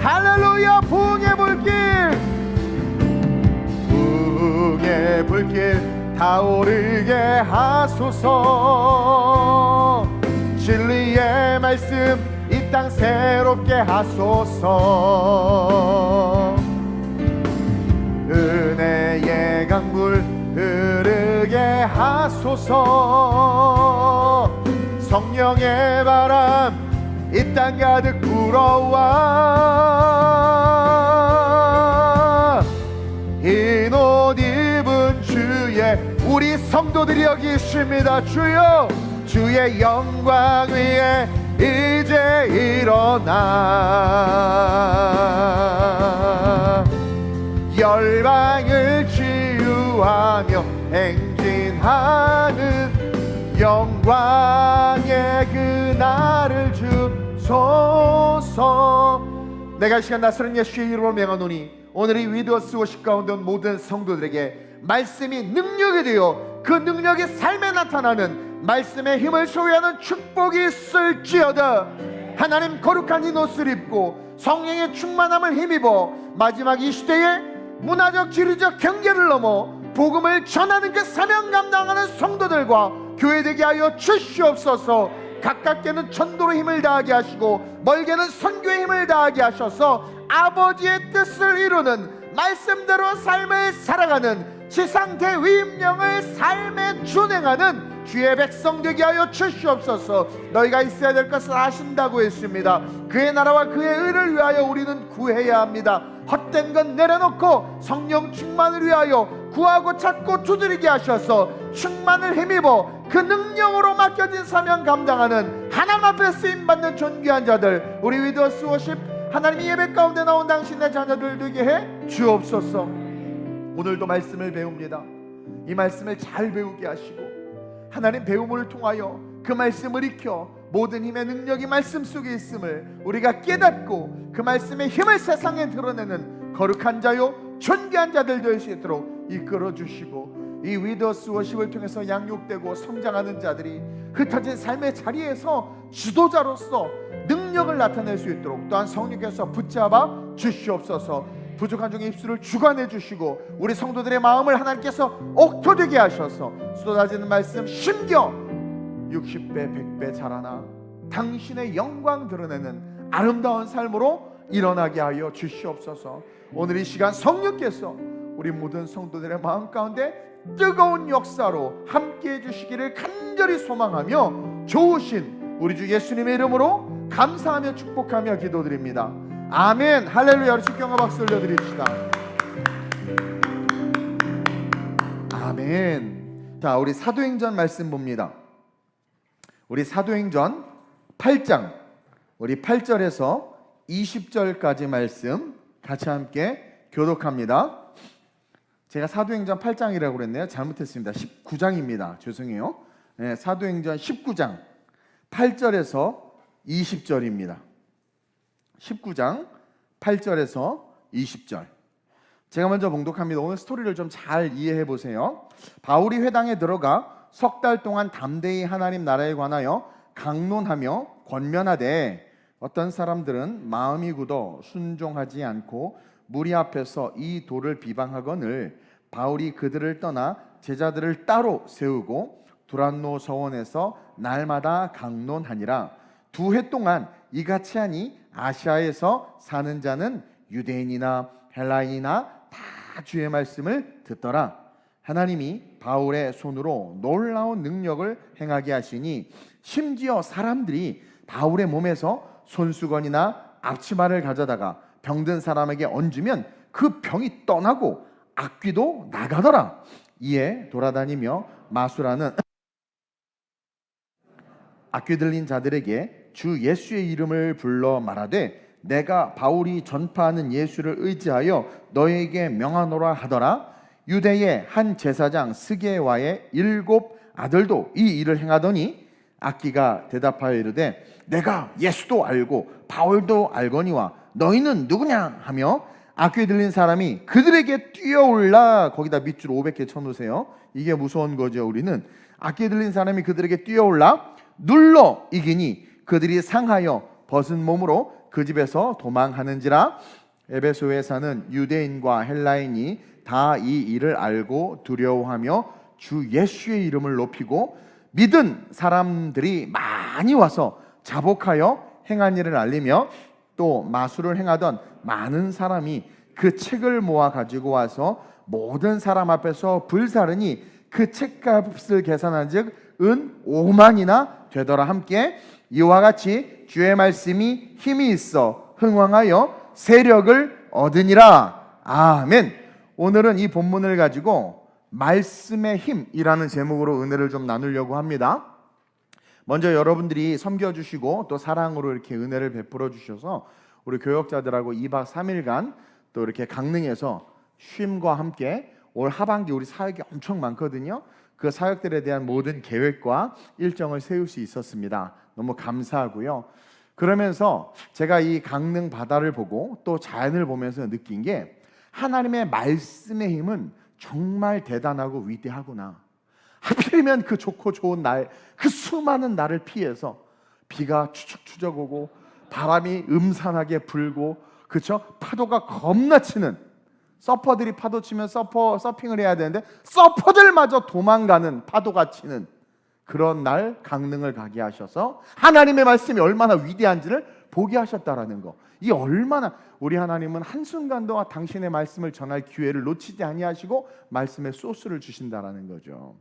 할렐루야. 부흥의 불길, 부흥의 불길 타오르게 하소서. 진리의 말씀 이 땅 새롭게 하소서. 은혜의 강물 흐르게 하소서. 성령의 바람 이 땅 가득 불어와. 흰 옷 입은 주의 우리 성도들이 여기 있습니다. 주여, 주의 영광 위에 이제 일어나 열방을 치유하며 행진하는 영광의 그날을 주소서. 내가 이 시간 나서는 예수의 이름으로 명하노니 오늘 이 위드워스 워십 가운데 온 모든 성도들에게 말씀이 능력이 되어 그 능력이 삶에 나타나는 말씀의 힘을 소유하는 축복이 있을지어다. 하나님, 거룩한 흰 옷을 입고 성령의 충만함을 힘입어 마지막 이 시대에 문화적 지리적 경계를 넘어 복음을 전하는 그 사명 감당하는 성도들과 교회되게 하여 주시옵소서. 가깝게는 전도로 힘을 다하게 하시고 멀게는 선교의 힘을 다하게 하셔서 아버지의 뜻을 이루는 말씀대로 삶을 살아가는 지상 대위임령을 삶에 준행하는 주의 백성 되게 하여 주시옵소서. 너희가 있어야 될 것을 아신다고 했습니다. 그의 나라와 그의 의를 위하여 우리는 구해야 합니다. 헛된 건 내려놓고 성령 충만을 위하여 구하고 찾고 두드리게 하셔서 충만을 힘입어 그 능력으로 맡겨진 사명 감당하는 하나님 앞에 쓰임받는 존귀한 자들, 우리 위드워스 워십 하나님의 예배 가운데 나온 당신의 자녀들 되게 해 주옵소서. 오늘도 말씀을 배웁니다. 이 말씀을 잘 배우게 하시고 하나님 배움을 통하여 그 말씀을 익혀 모든 힘의 능력이 말씀 속에 있음을 우리가 깨닫고 그 말씀의 힘을 세상에 드러내는 거룩한 자요 존귀한 자들 될 수 있도록 이끌어 주시고, 이 위더스 워십을 통해서 양육되고 성장하는 자들이 흩어진 삶의 자리에서 지도자로서 능력을 나타낼 수 있도록 또한 성령께서 붙잡아 주시옵소서. 부족한 중에 입술을 주관해 주시고 우리 성도들의 마음을 하나님께서 옥토되게 하셔서 쏟아지는 말씀 심겨 60배 100배 자라나 당신의 영광 드러내는 아름다운 삶으로 일어나게 하여 주시옵소서. 오늘 이 시간 성령께서 우리 모든 성도들의 마음 가운데 뜨거운 역사로 함께해 주시기를 간절히 소망하며 좋으신 우리 주 예수님의 이름으로 감사하며 축복하며 기도드립니다. 아멘. 할렐루야. 우리 축경과 박수 올려드립시다. 아멘. 자, 우리 사도행전 말씀 봅니다. 우리 사도행전 8장 우리 8절에서 20절까지 말씀 같이 함께 교독합니다. 제가 사도행전 8장이라고 그랬네요. 잘못했습니다. 19장입니다. 죄송해요. 네, 사도행전 19장 8절에서 20절입니다. 19장 8절에서 20절. 제가 먼저 봉독합니다. 오늘 스토리를 좀 잘 이해해 보세요. 바울이 회당에 들어가 석 달 동안 담대히 하나님 나라에 관하여 강론하며 권면하되 어떤 사람들은 마음이 굳어 순종하지 않고 무리 앞에서 이 도를 비방하거늘 바울이 그들을 떠나 제자들을 따로 세우고 두란노 서원에서 날마다 강론하니라. 2해 동안 이같이 하니 아시아에서 사는 자는 유대인이나 헬라인이나 다 주의 말씀을 듣더라. 하나님이 바울의 손으로 놀라운 능력을 행하게 하시니 심지어 사람들이 바울의 몸에서 손수건이나 앞치마를 가져다가 병든 사람에게 얹으면 그 병이 떠나고 악귀도 나가더라. 이에 돌아다니며 마술하는 악귀 들린 자들에게 주 예수의 이름을 불러 말하되 내가 바울이 전파하는 예수를 의지하여 너에게 명하노라 하더라. 유대의 한 제사장 스게와의 7 아들도 이 일을 행하더니 악귀가 대답하여 이르되 내가 예수도 알고 바울도 알거니와 너희는 누구냐 하며 악귀 들린 사람이 그들에게 뛰어올라, 거기다 밑줄 500개 쳐놓으세요. 이게 무서운 거죠. 우리는 악귀 들린 사람이 그들에게 뛰어올라 눌러 이기니 그들이 상하여 벗은 몸으로 그 집에서 도망하는지라. 에베소에 사는 유대인과 헬라인이 다 이 일을 알고 두려워하며 주 예수의 이름을 높이고 믿은 사람들이 많이 와서 자복하여 행한 일을 알리며 또 마술을 행하던 많은 사람이 그 책을 모아 가지고 와서 모든 사람 앞에서 불사르니 그 책값을 계산한즉 은 5만이나 되더라. 함께 이와 같이 주의 말씀이 힘이 있어 흥왕하여 세력을 얻으니라. 아멘. 오늘은 이 본문을 가지고 말씀의 힘이라는 제목으로 은혜를 좀 나누려고 합니다. 먼저 여러분들이 섬겨주시고 또 사랑으로 이렇게 은혜를 베풀어 주셔서 우리 교역자들하고 2박 3일간 또 이렇게 강릉에서 쉼과 함께 올 하반기 우리 사역이 엄청 많거든요. 그 사역들에 대한 모든 계획과 일정을 세울 수 있었습니다. 너무 감사하고요. 그러면서 제가 이 강릉 바다를 보고 또 자연을 보면서 느낀 게 하나님의 말씀의 힘은 정말 대단하고 위대하구나. 하필이면 그 좋고 좋은 날, 그 수많은 날을 피해서 비가 추적추적 오고 바람이 음산하게 불고, 그렇죠? 파도가 겁나 치는, 서퍼들이 파도 치면 서핑을 해야 되는데 서퍼들마저 도망가는 파도가 치는 그런 날 강릉을 가게 하셔서 하나님의 말씀이 얼마나 위대한지를 보게 하셨다라는 거. 이 얼마나 우리 하나님은 한순간도 당신의 말씀을 전할 기회를 놓치지 아니하시고 말씀의 소스를 주신다라는 거죠.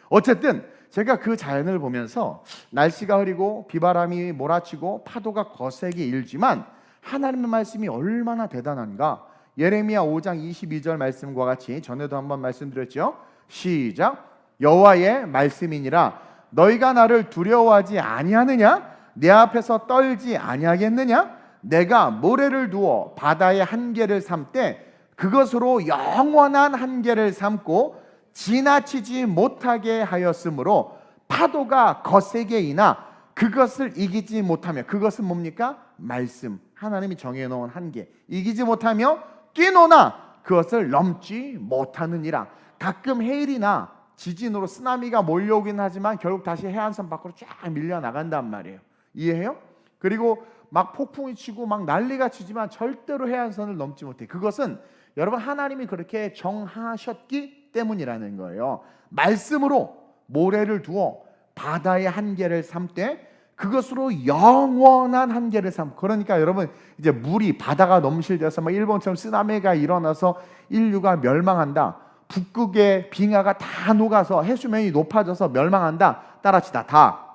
어쨌든 제가 그 자연을 보면서 날씨가 흐리고 비바람이 몰아치고 파도가 거세게 일지만 하나님의 말씀이 얼마나 대단한가. 예레미야 5장 22절 말씀과 같이 전에도 한번 말씀드렸죠. 시작. 여호와의 말씀이니라. 너희가 나를 두려워하지 아니하느냐? 내 앞에서 떨지 아니하겠느냐? 내가 모래를 두어 바다의 한계를 삼되 그것으로 영원한 한계를 삼고 지나치지 못하게 하였으므로 파도가 거세게 이나 그것을 이기지 못하며, 그것은 뭡니까? 말씀, 하나님이 정해놓은 한계, 이기지 못하며 뛰노나 그것을 넘지 못하느니라. 가끔 해일이나 지진으로 쓰나미가 몰려오긴 하지만 결국 다시 해안선 밖으로 쫙 밀려나간단 말이에요. 이해해요? 그리고 막 폭풍이 치고 막 난리가 치지만 절대로 해안선을 넘지 못해. 그것은 여러분 하나님이 그렇게 정하셨기 때문이라는 거예요. 말씀으로 모래를 두어 바다의 한계를 삼되 그것으로 영원한 한계를 삼. 그러니까 여러분 이제 물이 바다가 넘실대서 막 일본처럼 쓰나미가 일어나서 인류가 멸망한다. 북극의 빙하가 다 녹아서 해수면이 높아져서 멸망한다. 따라치다. 다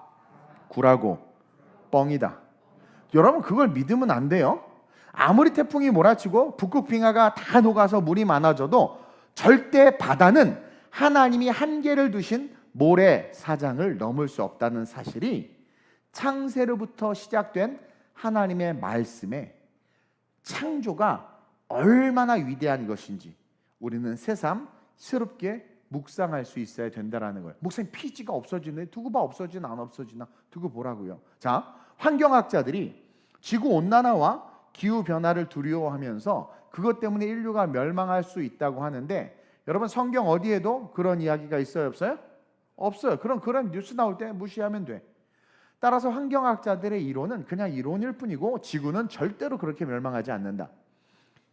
구라고 뻥이다. 여러분 그걸 믿으면 안 돼요. 아무리 태풍이 몰아치고 북극 빙하가 다 녹아서 물이 많아져도 절대 바다는 하나님이 한계를 두신 모래 사장을 넘을 수 없다는 사실이 창세로부터 시작된 하나님의 말씀에 창조가 얼마나 위대한 것인지 우리는 새삼 새롭게 묵상할 수 있어야 된다라는 거예요. 목사님 피지가 없어지네. 두고 봐. 없어지나 안 없어지나 두고 보라고요. 자, 환경학자들이 지구온난화와 기후변화를 두려워하면서 그것 때문에 인류가 멸망할 수 있다고 하는데 여러분 성경 어디에도 그런 이야기가 있어요? 없어요? 없어요. 그런 뉴스 나올 때 무시하면 돼. 따라서 환경학자들의 이론은 그냥 이론일 뿐이고 지구는 절대로 그렇게 멸망하지 않는다.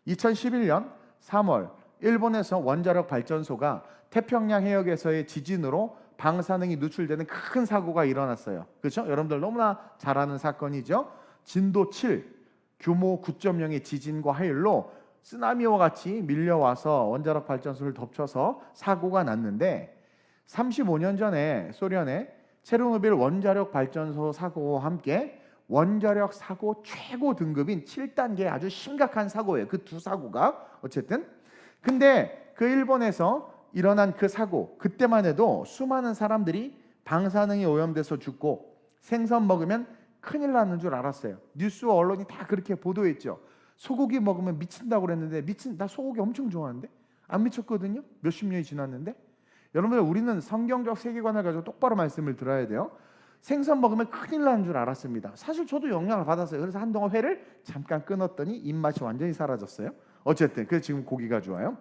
2011년 3월 일본에서 원자력 발전소가 태평양 해역에서의 지진으로 방사능이 누출되는 큰 사고가 일어났어요. 그렇죠? 여러분들 너무나 잘 아는 사건이죠. 진도 7, 규모 9.0의 지진과 하율로 쓰나미와 같이 밀려와서 원자력 발전소를 덮쳐서 사고가 났는데 35년 전에 소련의 체르노빌 원자력 발전소 사고와 함께 원자력 사고 최고 등급인 7단계의 아주 심각한 사고예요. 그 두 사고가 어쨌든. 근데 그 일본에서 일어난 그 사고, 그때만 해도 수많은 사람들이 방사능에 오염돼서 죽고 생선 먹으면 큰일 나는 줄 알았어요. 뉴스와 언론이 다 그렇게 보도했죠. 소고기 먹으면 미친다고 그랬는데 나 소고기 엄청 좋아하는데 안 미쳤거든요. 몇십 년이 지났는데. 여러분들 우리는 성경적 세계관을 가지고 똑바로 말씀을 들어야 돼요. 생선 먹으면 큰일 나는 줄 알았습니다. 사실 저도 영향을 받았어요. 그래서 한동안 회를 잠깐 끊었더니 입맛이 완전히 사라졌어요. 어쨌든 그래서 지금 고기가 좋아요.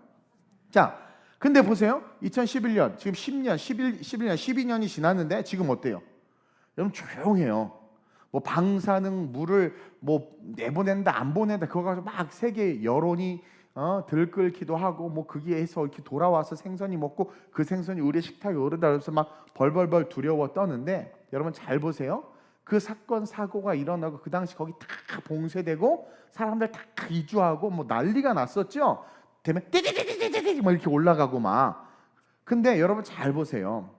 자, 근데 보세요. 2011년 지금 10년, 11년, 12년이 지났는데 지금 어때요? 여러분 조용해요. 뭐 방사능 물을 뭐 내보낸다 안 보낸다 그거 가지고 막 세계 여론이 들끓기도 하고 뭐 거기에서 이렇게 돌아와서 생선이 먹고 그 생선이 우리 식탁에 오른다 그래서 막 벌벌벌 두려워 떠는데 여러분 잘 보세요. 그 사건 사고가 일어나고 그 당시 거기 다 봉쇄되고 사람들 다 이주하고 뭐 난리가 났었죠. 되면 띠디디디디디 막 이렇게 올라가고 막. 근데 여러분 잘 보세요.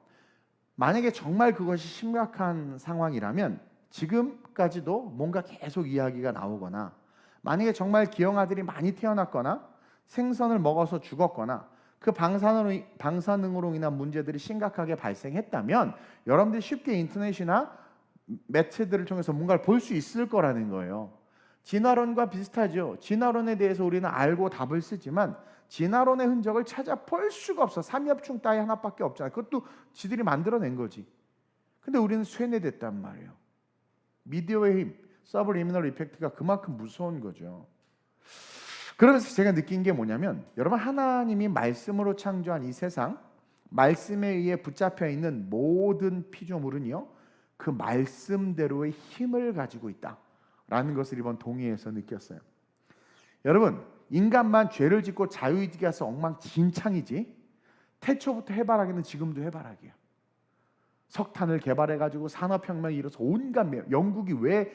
만약에 정말 그것이 심각한 상황이라면 지금까지도 뭔가 계속 이야기가 나오거나 만약에 정말 기형아들이 많이 태어났거나 생선을 먹어서 죽었거나 그 방사능으로 인한 문제들이 심각하게 발생했다면 여러분들이 쉽게 인터넷이나 매체들을 통해서 뭔가를 볼 수 있을 거라는 거예요. 진화론과 비슷하죠. 진화론에 대해서 우리는 알고 답을 쓰지만 진화론의 흔적을 찾아볼 수가 없어. 삼엽충 따위 하나밖에 없잖아요. 그것도 지들이 만들어낸 거지. 근데 우리는 쇠뇌됐단 말이에요. 미디어의 힘, 서브리미널 이펙트가 그만큼 무서운 거죠. 그러면서 제가 느낀 게 뭐냐면 여러분 하나님이 말씀으로 창조한 이 세상, 말씀에 의해 붙잡혀 있는 모든 피조물은요 그 말씀대로의 힘을 가지고 있다라는 것을 이번 동의에서 느꼈어요. 여러분 인간만 죄를 짓고 자유의지가 해서 엉망진창이지 태초부터 해바라기는 지금도 해바라기야. 석탄을 개발해가지고 산업혁명이 일어서 온갖 영국이 왜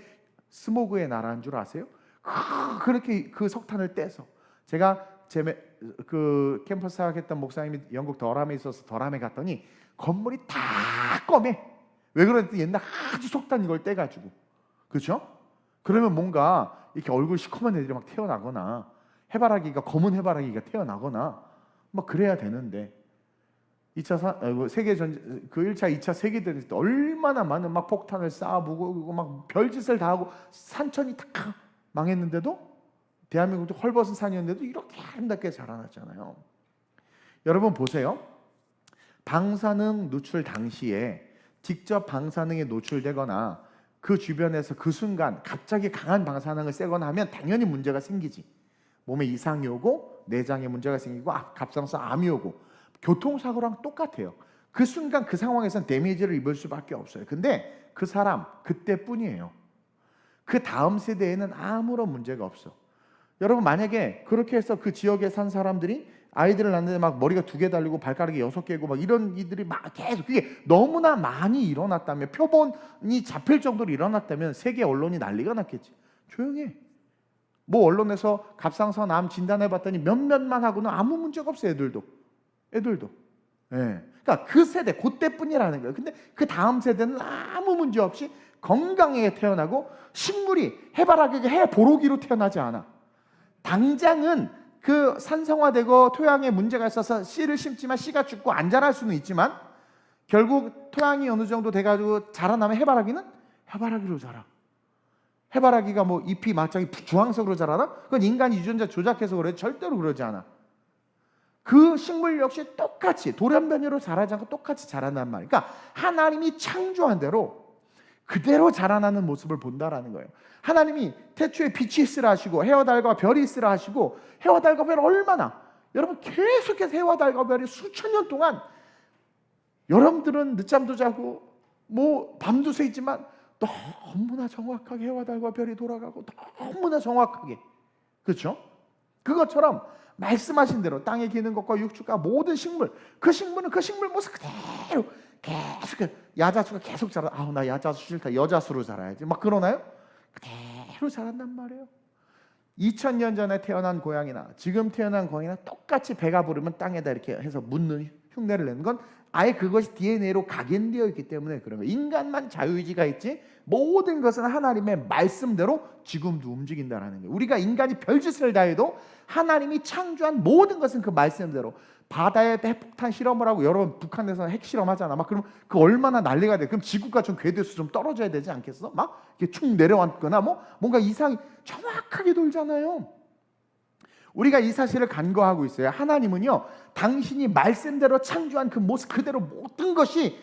스모그의 나라인 줄 아세요? 그렇게 그 석탄을 떼서 제가 그 캠퍼스 사역했던 목사님이 영국 더람에 있어서 더람에 갔더니 건물이 다 검해. 왜 그러는지 옛날 아주 석탄 이걸 떼가지고 그렇죠? 그러면 뭔가 이렇게 얼굴 시커먼 애들이 막 태어나거나 해바라기가 검은 해바라기가 태어나거나 막 그래야 되는데 2차 세계전 그 1차 2차 세계대전 때 얼마나 많은 막 폭탄을 쏴부고 막 별짓을 다 하고 산천이 다 망했는데도 대한민국도 헐벗은 산이었는데도 이렇게 아름답게 자라났잖아요. 여러분 보세요. 방사능 노출 당시에 직접 방사능에 노출되거나 그 주변에서 그 순간 갑자기 강한 방사능을 쐬거나 하면 당연히 문제가 생기지. 몸에 이상이 오고 내장에 문제가 생기고 갑상선 암이 오고 교통사고랑 똑같아요. 그 순간 그 상황에서는 데미지를 입을 수밖에 없어요. 근데 그 사람 그때뿐이에요. 그 다음 세대에는 아무런 문제가 없어. 여러분 만약에 그렇게 해서 그 지역에 산 사람들이 아이들을 낳는데 막 머리가 2개 달리고 발가락이 6개고 막 이런 이들이 막 계속 그게 너무나 많이 일어났다면 표본이 잡힐 정도로 일어났다면 세계 언론이 난리가 났겠지. 조용해. 뭐 언론에서 갑상선 암 진단해봤더니 몇몇만 하고는 아무 문제가 없어요. 애들도. 예. 그러니까 그 세대 그때뿐이라는 거예요. 근데 그 다음 세대는 아무 문제 없이 건강하게 태어나고 식물이 해바라기가 해보로기로 태어나지 않아. 당장은 그 산성화되고 토양에 문제가 있어서 씨를 심지만 씨가 죽고 안 자랄 수는 있지만 결국 토양이 어느 정도 돼가지고 자라나면 해바라기는 해바라기로 자라. 해바라기가 뭐 잎이 갑자기 주황색으로 자라나? 그건 인간이 유전자 조작해서 그래. 절대로 그러지 않아. 그 식물 역시 똑같이 돌연변이로 자라지 않고 똑같이 자란단 말이에요. 그러니까 하나님이 창조한 대로 그대로 자라나는 모습을 본다라는 거예요. 하나님이 태초에 빛이 있으라 하시고 해와 달과 별이 있으라 하시고 해와 달과 별이 얼마나 여러분 계속해서 해와 달과 별이 수천 년 동안 여러분들은 늦잠도 자고 뭐 밤도 새있지만 너무나 정확하게 해와 달과 별이 돌아가고 너무나 정확하게 그렇죠? 그것처럼 말씀하신 대로 땅에 기는 것과 육축과 모든 식물 그 식물은 그 식물 모습 그대로 계속 야자수가 계속 자라. 나 야자수 싫다. 여자수로 자라야지. 막 그러나요? 그대로 자란단 말이에요. 2000년 전에 태어난 고양이나 지금 태어난 고양이나 똑같이 배가 부르면 땅에다 이렇게 해서 묻는 흉내를 내는 건 아예 그것이 DNA로 각인되어 있기 때문에 그런 거예요. 인간만 자유의지가 있지 모든 것은 하나님의 말씀대로 지금도 움직인다라는 거예요. 우리가 인간이 별짓을 다 해도 하나님이 창조한 모든 것은 그 말씀대로. 바다에 핵폭탄 실험을 하고 여러분 북한에서 핵실험 하잖아. 막 그럼 그 얼마나 난리가 돼. 그럼 지구가 좀 궤도에서 좀 떨어져야 되지 않겠어? 막 이렇게 축 내려왔거나 뭐 뭔가 이상이 정확하게 돌잖아요. 우리가 이 사실을 간과하고 있어요. 하나님은요 당신이 말씀대로 창조한 그 모습 그대로 모든 것이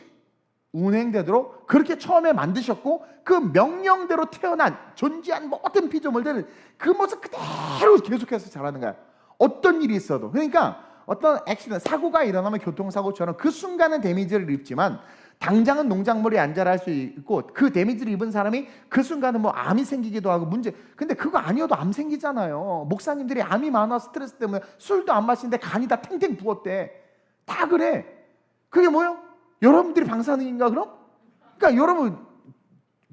운행되도록 그렇게 처음에 만드셨고 그 명령대로 태어난 존재한 모든 피조물들은 그 모습 그대로 계속해서 자라는 거야. 어떤 일이 있어도. 그러니까 어떤 액시던트 사고가 일어나면 교통사고처럼 그 순간은 데미지를 입지만 당장은 농작물이 안 자랄 수 있고 그 데미지를 입은 사람이 그 순간은 뭐 암이 생기기도 하고 문제. 근데 그거 아니어도 암 생기잖아요. 목사님들이 암이 많아 스트레스 때문에 술도 안 마시는데 간이 다 탱탱 부었대. 다 그래. 그게 뭐예요? 여러분들이 방사능인가 그럼? 그러니까 여러분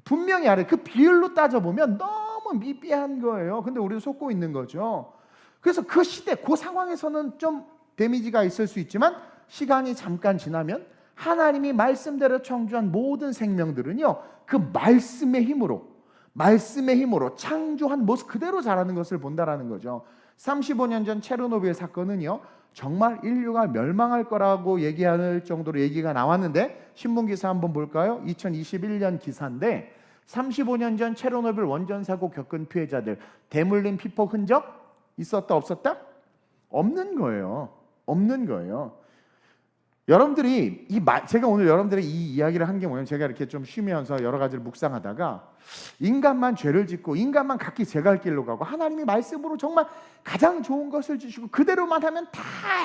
분명히 알아요. 그 비율로 따져보면 너무 미비한 거예요. 근데 우리는 속고 있는 거죠. 그래서 그 시대, 그 상황에서는 좀 데미지가 있을 수 있지만 시간이 잠깐 지나면 하나님이 말씀대로 창조한 모든 생명들은요, 그 말씀의 힘으로 창조한 모습 그대로 자라는 것을 본다라는 거죠. 35년 전 체르노빌 사건은요, 정말 인류가 멸망할 거라고 얘기할 정도로 얘기가 나왔는데, 신문 기사 한번 볼까요? 2021년 기사인데 35년 전 체르노빌 원전 사고 겪은 피해자들, 대물림 피폭 흔적 있었다 없었다? 없는 거예요. 여러분들이 제가 오늘 여러분들의 이 이야기를 한 게 뭐냐면, 제가 이렇게 좀 쉬면서 여러 가지를 묵상하다가 인간만 죄를 짓고 인간만 각기 제갈 길로 가고 하나님이 말씀으로 정말 가장 좋은 것을 주시고 그대로만 하면 다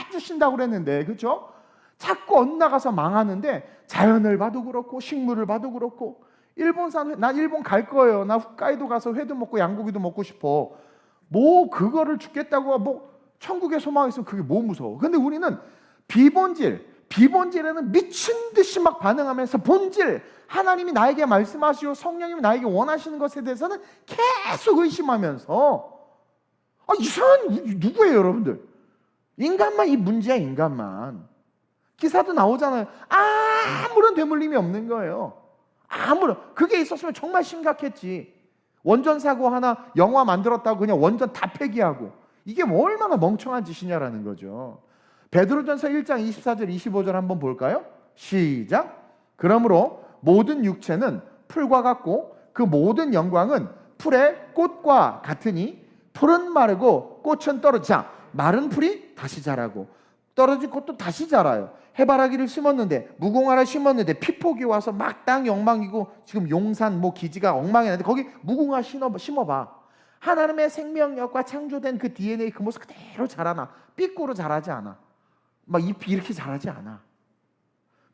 해주신다고 그랬는데, 그렇죠? 자꾸 엇나가서 망하는데, 자연을 봐도 그렇고 식물을 봐도 그렇고, 나 일본 갈 거예요. 나 홋카이도 가서 회도 먹고 양고기도 먹고 싶어. 뭐 그거를 죽겠다고 뭐 천국에 소망 있으면 그게 뭐 무서워. 근데 우리는 비본질에는 미친 듯이 막 반응하면서 본질, 하나님이 나에게 말씀하시고 성령님이 나에게 원하시는 것에 대해서는 계속 의심하면서, 이상한 누구예요 여러분들? 인간만 이 문제야. 인간만. 기사도 나오잖아요. 아무런 되물림이 없는 거예요. 그게 있었으면 정말 심각했지. 원전 사고 하나 영화 만들었다고 그냥 원전 다 폐기하고, 이게 뭐 얼마나 멍청한 짓이냐라는 거죠. 베드로전서 1장 24절 25절 한번 볼까요? 시작. 그러므로 모든 육체는 풀과 같고 그 모든 영광은 풀의 꽃과 같으니, 풀은 마르고 꽃은 떨어지자 마른 풀이 다시 자라고 떨어진 꽃도 다시 자라요. 해바라기를 심었는데, 무궁화를 심었는데 피폭이 와서 막 땅이 엉망이고, 지금 용산 뭐 기지가 엉망이는데 거기 무궁화 심어봐. 하나님의 생명력과 창조된 그 DNA 그 모습 그대로 자라나. 삐꾸로 자라지 않아. 막 잎이 이렇게 자라지 않아.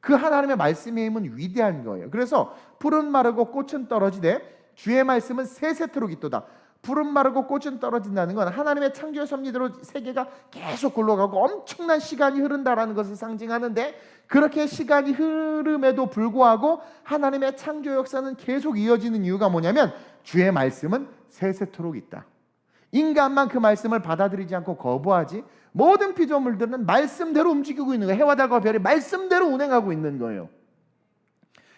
그 하나님의 말씀의 힘은 위대한 거예요. 그래서 풀은 마르고 꽃은 떨어지되 주의 말씀은 세세토록 있도다. 풀은 마르고 꽃은 떨어진다는 건 하나님의 창조의 섭리대로 세계가 계속 굴러가고 엄청난 시간이 흐른다라는 것을 상징하는데, 그렇게 시간이 흐름에도 불구하고 하나님의 창조 역사는 계속 이어지는 이유가 뭐냐면, 주의 말씀은 세세토록 있다. 인간만 그 말씀을 받아들이지 않고 거부하지, 모든 피조물들은 말씀대로 움직이고 있는 거예요. 해와 달과 별이 말씀대로 운행하고 있는 거예요.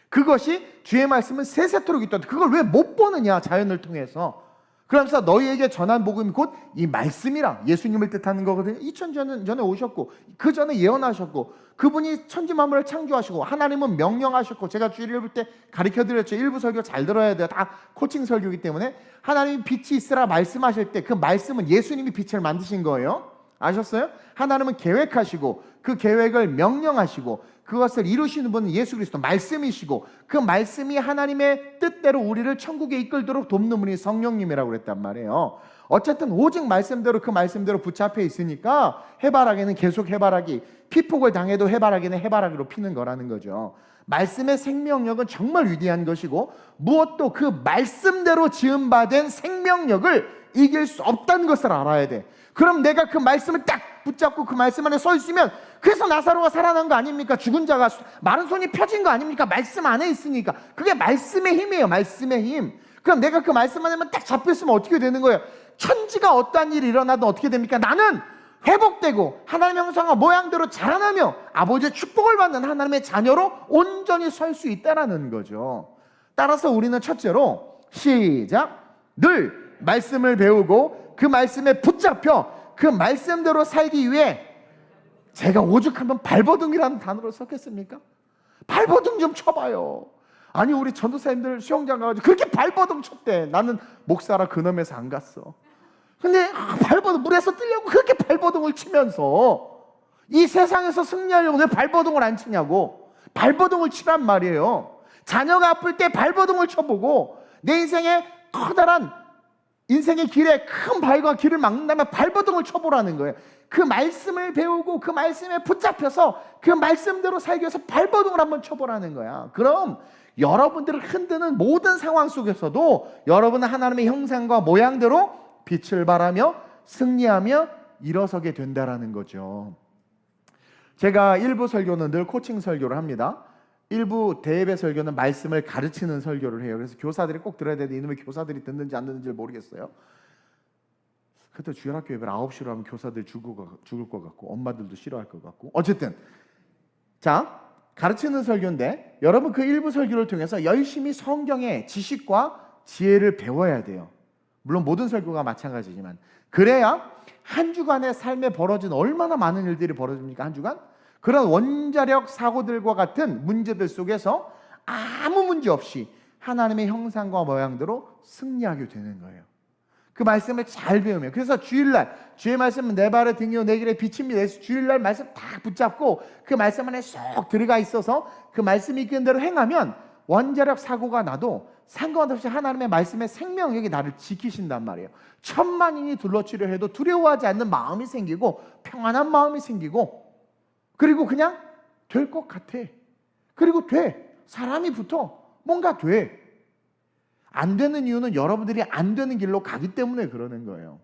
그것이 주의 말씀은 세세토록 있다. 그걸 왜 못 보느냐, 자연을 통해서. 그러면서 너희에게 전한 복음이 곧 이 말씀이라, 예수님을 뜻하는 거거든요. 2000년 전에 오셨고, 그 전에 예언하셨고, 그분이 천지만물을 창조하시고, 하나님은 명령하셨고, 제가 주일을 볼 때 가르쳐드렸죠. 일부 설교 잘 들어야 돼요. 다 코칭 설교이기 때문에. 하나님이 빛이 있으라 말씀하실 때 그 말씀은 예수님이 빛을 만드신 거예요. 아셨어요? 하나님은 계획하시고 그 계획을 명령하시고 그것을 이루시는 분은 예수 그리스도 말씀이시고, 그 말씀이 하나님의 뜻대로 우리를 천국에 이끌도록 돕는 분이 성령님이라고 그랬단 말이에요. 어쨌든 오직 말씀대로, 그 말씀대로 붙잡혀 있으니까 해바라기는 계속 해바라기, 피폭을 당해도 해바라기는 해바라기로 피는 거라는 거죠. 말씀의 생명력은 정말 위대한 것이고, 무엇도 그 말씀대로 지음받은 생명력을 이길 수 없다는 것을 알아야 돼. 그럼 내가 그 말씀을 딱 붙잡고 그 말씀 안에 서 있으면, 그래서 나사로가 살아난 거 아닙니까? 죽은 자가 마른 손이 펴진 거 아닙니까? 말씀 안에 있으니까. 그게 말씀의 힘이에요. 말씀의 힘. 그럼 내가 그 말씀 안에만 딱 잡혔으면 어떻게 되는 거예요? 천지가 어떠한 일이 일어나도 어떻게 됩니까? 나는 회복되고 하나님의 형상과 모양대로 자라나며 아버지의 축복을 받는 하나님의 자녀로 온전히 설 수 있다는 거죠. 따라서 우리는 첫째로, 시작, 늘 말씀을 배우고 그 말씀에 붙잡혀 그 말씀대로 살기 위해, 제가 오죽하면 발버둥이라는 단어를 썼겠습니까? 발버둥 좀 쳐봐요. 아니, 우리 전도사님들 수영장 가가지고 그렇게 발버둥 쳤대. 나는 목사라 그놈에서 안 갔어. 근데 발버둥, 물에서 뜨려고 그렇게 발버둥을 치면서, 이 세상에서 승리하려고 왜 발버둥을 안 치냐고. 발버둥을 치란 말이에요. 자녀가 아플 때 발버둥을 쳐보고, 내 인생에 커다란 인생의 길에 큰 바위가 길을 막는다면 발버둥을 쳐보라는 거예요. 그 말씀을 배우고 그 말씀에 붙잡혀서 그 말씀대로 살기 위해서 발버둥을 한번 쳐보라는 거야. 그럼 여러분들을 흔드는 모든 상황 속에서도 여러분은 하나님의 형상과 모양대로 빛을 발하며 승리하며 일어서게 된다라는 거죠. 제가 일부 설교는 늘 코칭 설교를 합니다. 일부 대예배 설교는 말씀을 가르치는 설교를 해요. 그래서 교사들이 꼭 들어야 되는데 이놈의 교사들이 듣는지 안 듣는지 모르겠어요. 그때 주일학교 예배를 9시로 하면 교사들 죽을 것 같고 엄마들도 싫어할 것 같고, 어쨌든 자, 가르치는 설교인데 여러분 그 일부 설교를 통해서 열심히 성경의 지식과 지혜를 배워야 돼요. 물론 모든 설교가 마찬가지지만 그래야 한 주간의 삶에 벌어진 얼마나 많은 일들이 벌어집니까? 한 주간? 그런 원자력 사고들과 같은 문제들 속에서 아무 문제 없이 하나님의 형상과 모양대로 승리하게 되는 거예요. 그 말씀을 잘 배우면. 그래서 주일날 주의 말씀은 내 발의 등이요 내 길의 빛입니다. 그래서 주일날 말씀 딱 붙잡고 그 말씀 안에 쏙 들어가 있어서 그 말씀이 이끄는 대로 행하면 원자력 사고가 나도 상관없이 하나님의 말씀의 생명력이 나를 지키신단 말이에요. 천만인이 둘러치려 해도 두려워하지 않는 마음이 생기고 평안한 마음이 생기고, 그리고 그냥 될 것 같아. 그리고 돼. 사람이 붙어. 뭔가 돼. 안 되는 이유는 여러분들이 안 되는 길로 가기 때문에 그러는 거예요.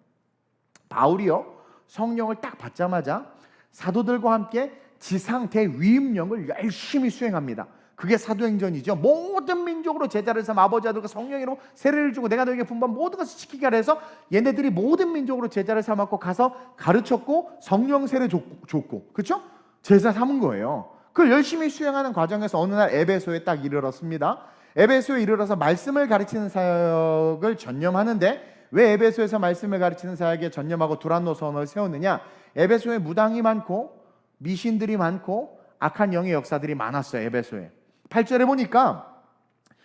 바울이요, 성령을 딱 받자마자 사도들과 함께 지상 대위임령을 열심히 수행합니다. 그게 사도행전이죠. 모든 민족으로 제자를 삼아 아버지 아들과 성령으로 세례를 주고 내가 너에게 분부한 모든 것을 지키게 하라 해서 얘네들이 모든 민족으로 제자를 삼았고 가서 가르쳤고 성령 세례 줬고, 그렇죠? 제자 삼은 거예요. 그걸 열심히 수행하는 과정에서 어느 날 에베소에 딱 이르렀습니다. 에베소에 이르러서 말씀을 가르치는 사역을 전념하는데, 왜 에베소에서 말씀을 가르치는 사역에 전념하고 두란노 서원을 세웠느냐? 에베소에 무당이 많고 미신들이 많고 악한 영의 역사들이 많았어요. 에베소에 8절에 보니까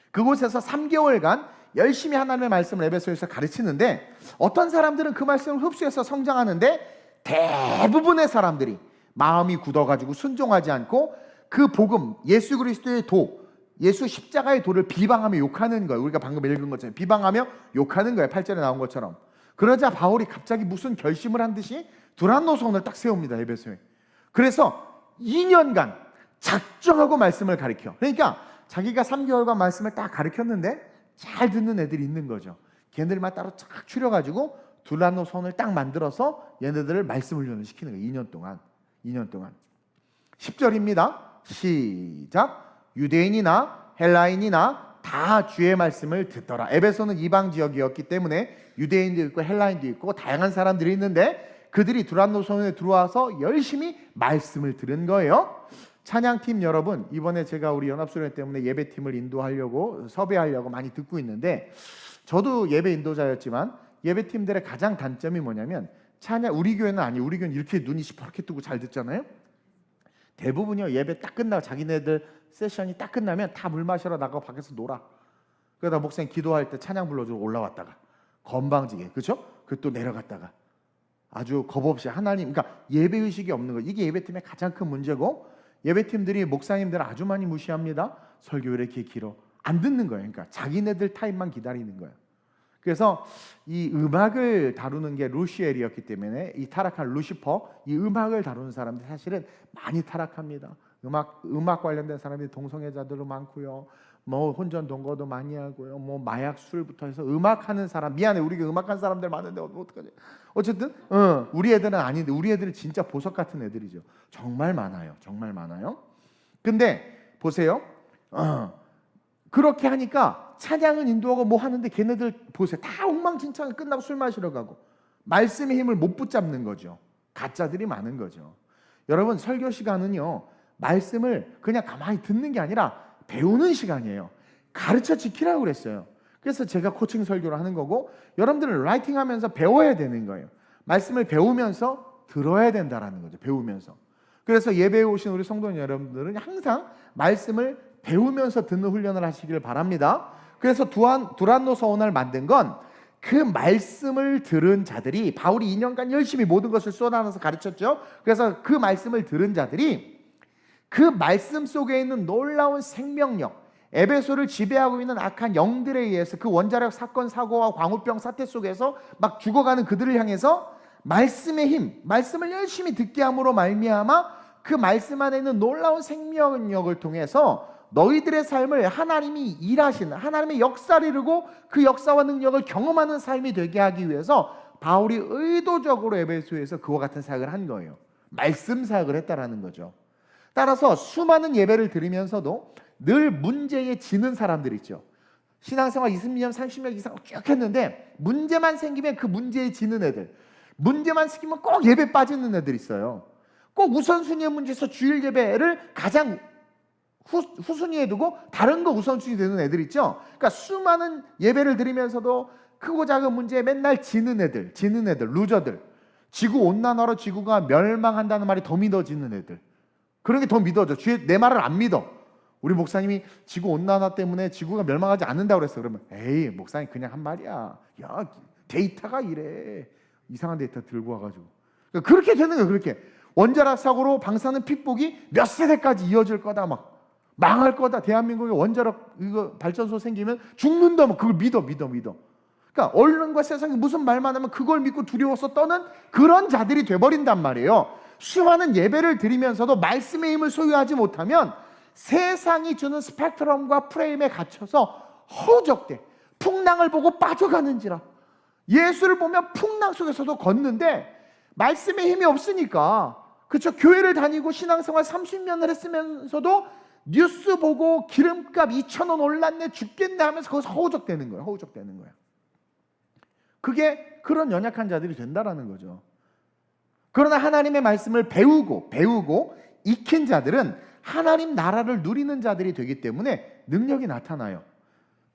그곳에서 3개월간 열심히 하나님의 말씀을 에베소에서 가르치는데 어떤 사람들은 그 말씀을 흡수해서 성장하는데 대부분의 사람들이 마음이 굳어가지고 순종하지 않고 그 복음, 예수 그리스도의 도, 예수 십자가의 도를 비방하며 욕하는 거예요. 우리가 방금 읽은 것처럼 비방하며 욕하는 거예요. 8절에 나온 것처럼. 그러자 바울이 갑자기 무슨 결심을 한 듯이 두란노 서원을 딱 세웁니다. 에베소에. 그래서 2년간 작정하고 말씀을 가르쳐. 그러니까 자기가 3개월간 말씀을 딱 가르쳤는데 잘 듣는 애들이 있는 거죠. 걔네들만 따로 쫙 추려가지고 두란노 서원을 딱 만들어서 얘네들을 말씀 훈련을 시키는 거예요. 2년 동안. 10절입니다. 시작. 유대인이나 헬라인이나 다 주의 말씀을 듣더라. 에베소는 이방 지역이었기 때문에 유대인도 있고 헬라인도 있고 다양한 사람들이 있는데 그들이 두란노 서원에 들어와서 열심히 말씀을 들은 거예요. 찬양팀 여러분, 이번에 제가 우리 연합수련 때문에 예배팀을 인도하려고 섭외하려고 많이 듣고 있는데, 저도 예배 인도자였지만 예배팀들의 가장 단점이 뭐냐면 찬양, 우리 교회는 이렇게 눈이 시퍼렇게 뜨고 잘 듣잖아요. 대부분이요, 예배 딱 끝나고 자기네들 세션이 딱 끝나면 다 물 마시러 나가고 밖에서 놀아. 그러다 목사님 기도할 때 찬양 불러주고 올라왔다가 건방지게, 그렇죠? 그 또 내려갔다가 아주 겁 없이 하나님, 그러니까 예배 의식이 없는 거. 이게 예배팀의 가장 큰 문제고, 예배팀들이 목사님들을 아주 많이 무시합니다. 설교 왜 이렇게 길어? 안 듣는 거예요. 그러니까 자기네들 타임만 기다리는 거예요. 그래서 이 음악을 다루는 게 루시엘이었기 때문에 이 타락한 루시퍼, 이 음악을 다루는 사람들 사실은 많이 타락합니다. 음악 관련된 사람들이 동성애자들도 많고요. 뭐 혼전 동거도 많이 하고요. 뭐 마약 술부터 해서 음악하는 사람, 미안해, 우리가 음악하는 사람들 많은데 어떡하지? 어쨌든 우리 애들은 아닌데, 우리 애들은 진짜 보석 같은 애들이죠. 정말 많아요. 정말 많아요. 근데 보세요. 그렇게 하니까 찬양은 인도하고 뭐 하는데 걔네들 보세요. 다 엉망진창 끝나고 술 마시러 가고 말씀의 힘을 못 붙잡는 거죠. 가짜들이 많은 거죠. 여러분, 설교 시간은요, 말씀을 그냥 가만히 듣는 게 아니라 배우는 시간이에요. 가르쳐 지키라고 그랬어요. 그래서 제가 코칭 설교를 하는 거고, 여러분들은 라이팅하면서 배워야 되는 거예요. 말씀을 배우면서 들어야 된다라는 거죠. 배우면서. 그래서 예배에 오신 우리 성도 여러분들은 항상 말씀을 배우면서 듣는 훈련을 하시길 바랍니다. 그래서 두란노 서원을 만든 건 그 말씀을 들은 자들이, 바울이 2년간 열심히 모든 것을 쏟아내서 가르쳤죠. 그래서 그 말씀을 들은 자들이 그 말씀 속에 있는 놀라운 생명력, 에베소를 지배하고 있는 악한 영들에 의해서 그 원자력 사건 사고와 광우병 사태 속에서 막 죽어가는 그들을 향해서 말씀의 힘, 말씀을 열심히 듣게 함으로 말미암아 그 말씀 안에 있는 놀라운 생명력을 통해서 너희들의 삶을 하나님이 일하시는, 하나님의 역사를 이루고 그 역사와 능력을 경험하는 삶이 되게 하기 위해서 바울이 의도적으로 에베소에서 그와 같은 사역을 한 거예요. 말씀 사역을 했다라는 거죠. 따라서 수많은 예배를 드리면서도 늘 문제에 지는 사람들 있죠. 신앙생활 20년, 30년 이상 쭉 했는데 문제만 생기면 그 문제에 지는 애들, 문제만 생기면 꼭 예배 빠지는 애들 있어요. 꼭 우선순위의 문제에서 주일 예배를 가장 후순위에 두고 다른 거 우선순위 되는 애들 있죠. 그러니까 수많은 예배를 드리면서도 크고 작은 문제에 맨날 지는 애들, 루저들, 지구 온난화로 지구가 멸망한다는 말이 더 믿어지는 애들, 그런 게 더 믿어져. 내 말을 안 믿어. 우리 목사님이 지구 온난화 때문에 지구가 멸망하지 않는다고 그랬어. 그러면 에이 목사님 그냥 한 말이야. 야 데이터가 이래. 이상한 데이터 들고 와가지고. 그러니까 그렇게 되는 거예요. 그렇게 원자력 사고로 방사능 픽복이 몇 세대까지 이어질 거다. 막 망할 거다. 대한민국에 원자력 이거 발전소 생기면 죽는다. 뭐 그걸 믿어. 그러니까 언론과 세상이 무슨 말만 하면 그걸 믿고 두려워서 떠는 그런 자들이 돼버린단 말이에요. 수많은 예배를 드리면서도 말씀의 힘을 소유하지 못하면 세상이 주는 스펙트럼과 프레임에 갇혀서 허우적대 풍랑을 보고 빠져가는지라. 예수를 보면 풍랑 속에서도 걷는데 말씀의 힘이 없으니까, 그렇죠? 교회를 다니고 신앙생활 30년을 했으면서도 뉴스 보고 기름값 2,000원 올랐네 죽겠네 하면서 거기서 허우적대는 거예요. 그게 그런 연약한 자들이 된다라는 거죠. 그러나 하나님의 말씀을 배우고 익힌 자들은 하나님 나라를 누리는 자들이 되기 때문에 능력이 나타나요.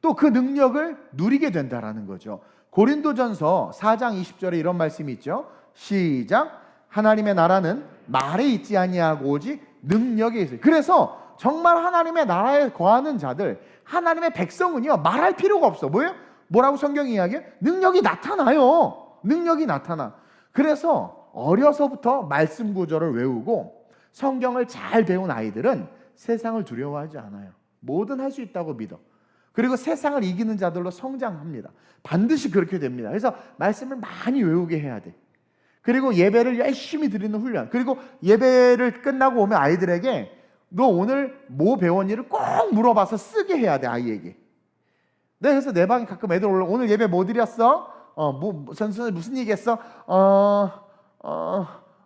또 그 능력을 누리게 된다라는 거죠. 고린도전서 4장 20절에 이런 말씀이 있죠. 시작. 하나님의 나라는 말에 있지 아니하고 오직 능력에 있어요. 그래서 정말 하나님의 나라에 거하는 자들, 하나님의 백성은요 말할 필요가 없어. 뭐라고 성경이 이야기해요? 능력이 나타나요. 능력이 나타나. 그래서 어려서부터 말씀 구절을 외우고 성경을 잘 배운 아이들은 세상을 두려워하지 않아요. 뭐든 할 수 있다고 믿어. 그리고 세상을 이기는 자들로 성장합니다. 반드시 그렇게 됩니다. 그래서 말씀을 많이 외우게 해야 돼. 그리고 예배를 열심히 드리는 훈련. 그리고 예배를 끝나고 오면 아이들에게 너 오늘 뭐 배웠니를 꼭 물어봐서 쓰게 해야 돼. 아이에게. 네, 그래서 내 방에 가끔 애들 올라. 오늘 예배 뭐 드렸어? 선생님 무슨 얘기했어?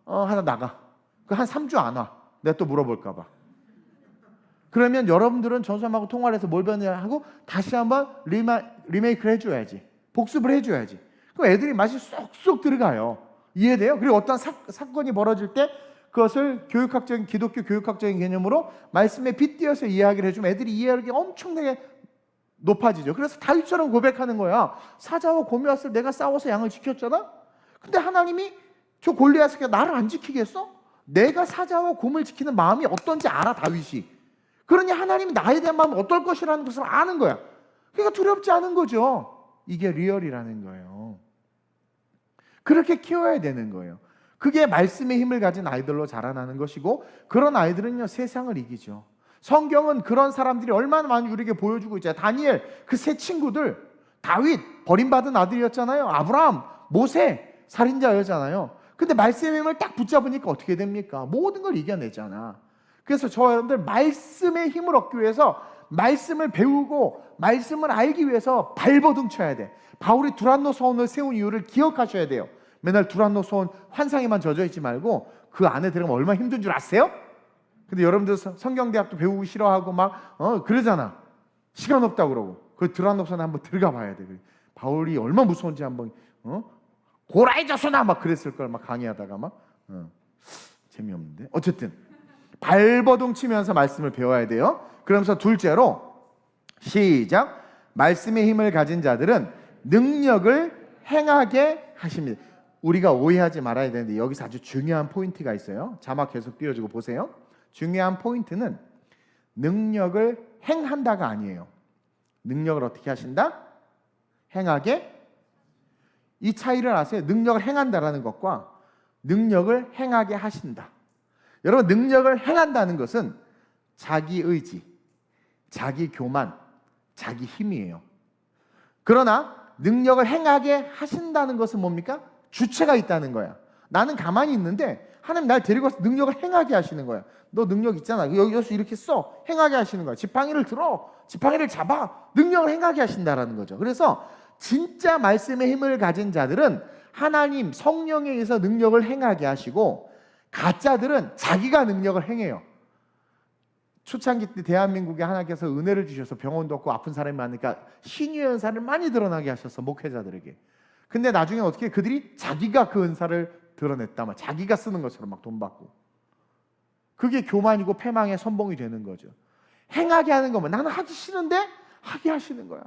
하나 나가. 한 3주 안 와. 내가 또 물어볼까 봐. 그러면 여러분들은 전수함하고 통화를 해서 뭘 배웠냐 하고 다시 한번 리메이크를 해줘야지. 복습을 해줘야지. 그럼 애들이 맛이 쏙쏙 들어가요. 이해돼요? 그리고 어떤 사건이 벌어질 때 그것을 기독교 교육학적인 개념으로 말씀에 빗대어서 이야기를 해주면 애들이 이해하기 엄청나게 높아지죠. 그래서 다윗처럼 고백하는 거야. 사자와 곰이 왔을 때 내가 싸워서 양을 지켰잖아. 근데 하나님이 저 골리앗에게 나를 안 지키겠어? 내가 사자와 곰을 지키는 마음이 어떤지 알아, 다윗이. 그러니 하나님이 나에 대한 마음이 어떨 것이라는 것을 아는 거야. 그러니까 두렵지 않은 거죠. 이게 리얼이라는 거예요. 그렇게 키워야 되는 거예요. 그게 말씀의 힘을 가진 아이들로 자라나는 것이고, 그런 아이들은요 세상을 이기죠. 성경은 그런 사람들이 얼마나 많이 우리에게 보여주고 있잖아요. 다니엘, 그 세 친구들, 다윗 버림받은 아들이었잖아요. 아브라함, 모세 살인자였잖아요. 근데 말씀의 힘을 딱 붙잡으니까 어떻게 됩니까? 모든 걸 이겨내잖아. 그래서 저와 여러분들 말씀의 힘을 얻기 위해서 말씀을 배우고 말씀을 알기 위해서 발버둥 쳐야 돼. 바울이 두란노 소원을 세운 이유를 기억하셔야 돼요. 맨날 두란노 소원 환상에만 젖어 있지 말고 그 안에 들어가면 얼마나 힘든 줄 아세요? 근데 여러분들 성경대학도 배우기 싫어하고 막 그러잖아. 시간 없다고 그러고. 그 두란노 소원에 한번 들어가 봐야 돼. 바울이 얼마나 무서운지 한번 고라이자소나 막 그랬을 걸 막 강의하다가 막 재미없는데. 어쨌든 발버둥 치면서 말씀을 배워야 돼요. 그러면서 둘째로 시작. 말씀의 힘을 가진 자들은 능력을 행하게 하십니다. 우리가 오해하지 말아야 되는데 여기서 아주 중요한 포인트가 있어요. 자막 계속 띄워주고 보세요. 중요한 포인트는 능력을 행한다가 아니에요. 능력을 어떻게 하신다? 행하게. 이 차이를 아세요? 능력을 행한다라는 것과 능력을 행하게 하신다. 여러분, 능력을 행한다는 것은 자기 의지, 자기 교만, 자기 힘이에요. 그러나 능력을 행하게 하신다는 것은 뭡니까? 주체가 있다는 거야. 나는 가만히 있는데 하나님 날 데리고 와서 능력을 행하게 하시는 거야. 너 능력 있잖아. 여기서 이렇게 써. 행하게 하시는 거야. 지팡이를 들어. 지팡이를 잡아. 능력을 행하게 하신다라는 거죠. 그래서 진짜 말씀의 힘을 가진 자들은 하나님 성령에 의해서 능력을 행하게 하시고, 가짜들은 자기가 능력을 행해요. 초창기 때 대한민국에 하나님께서 은혜를 주셔서 병원도 없고 아픈 사람이 많으니까 신유의 은사를 많이 드러나게 하셔서 목회자들에게. 근데 나중에 어떻게 그들이 자기가 그 은사를 드러냈다, 막 자기가 쓰는 것처럼 막 돈 받고. 그게 교만이고 패망의 선봉이 되는 거죠. 행하게 하는 거면 나는 하기 싫은데 하게 하시는 거야.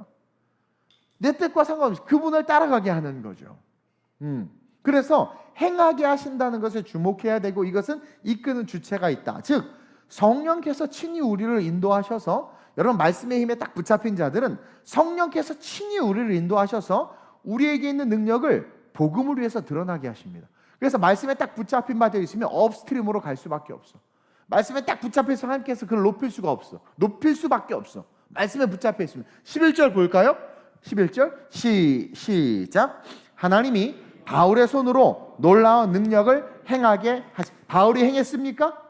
내 뜻과 상관없이 그분을 따라가게 하는 거죠. 그래서 행하게 하신다는 것에 주목해야 되고, 이것은 이끄는 주체가 있다. 즉 성령께서 친히 우리를 인도하셔서, 여러분 말씀의 힘에 딱 붙잡힌 자들은 성령께서 친히 우리를 인도하셔서 우리에게 있는 능력을 복음을 위해서 드러나게 하십니다. 그래서 말씀에 딱 붙잡힌 바 되어 있으면 업스트림으로 갈 수밖에 없어. 말씀에 딱 붙잡혀서 하나님께서 그를 높일 수가 없어. 높일 수밖에 없어. 말씀에 붙잡혀 있으면. 11절 볼까요? 11절 시작. 하나님이 바울의 손으로 놀라운 능력을 행하게 하시. 바울이 행했습니까?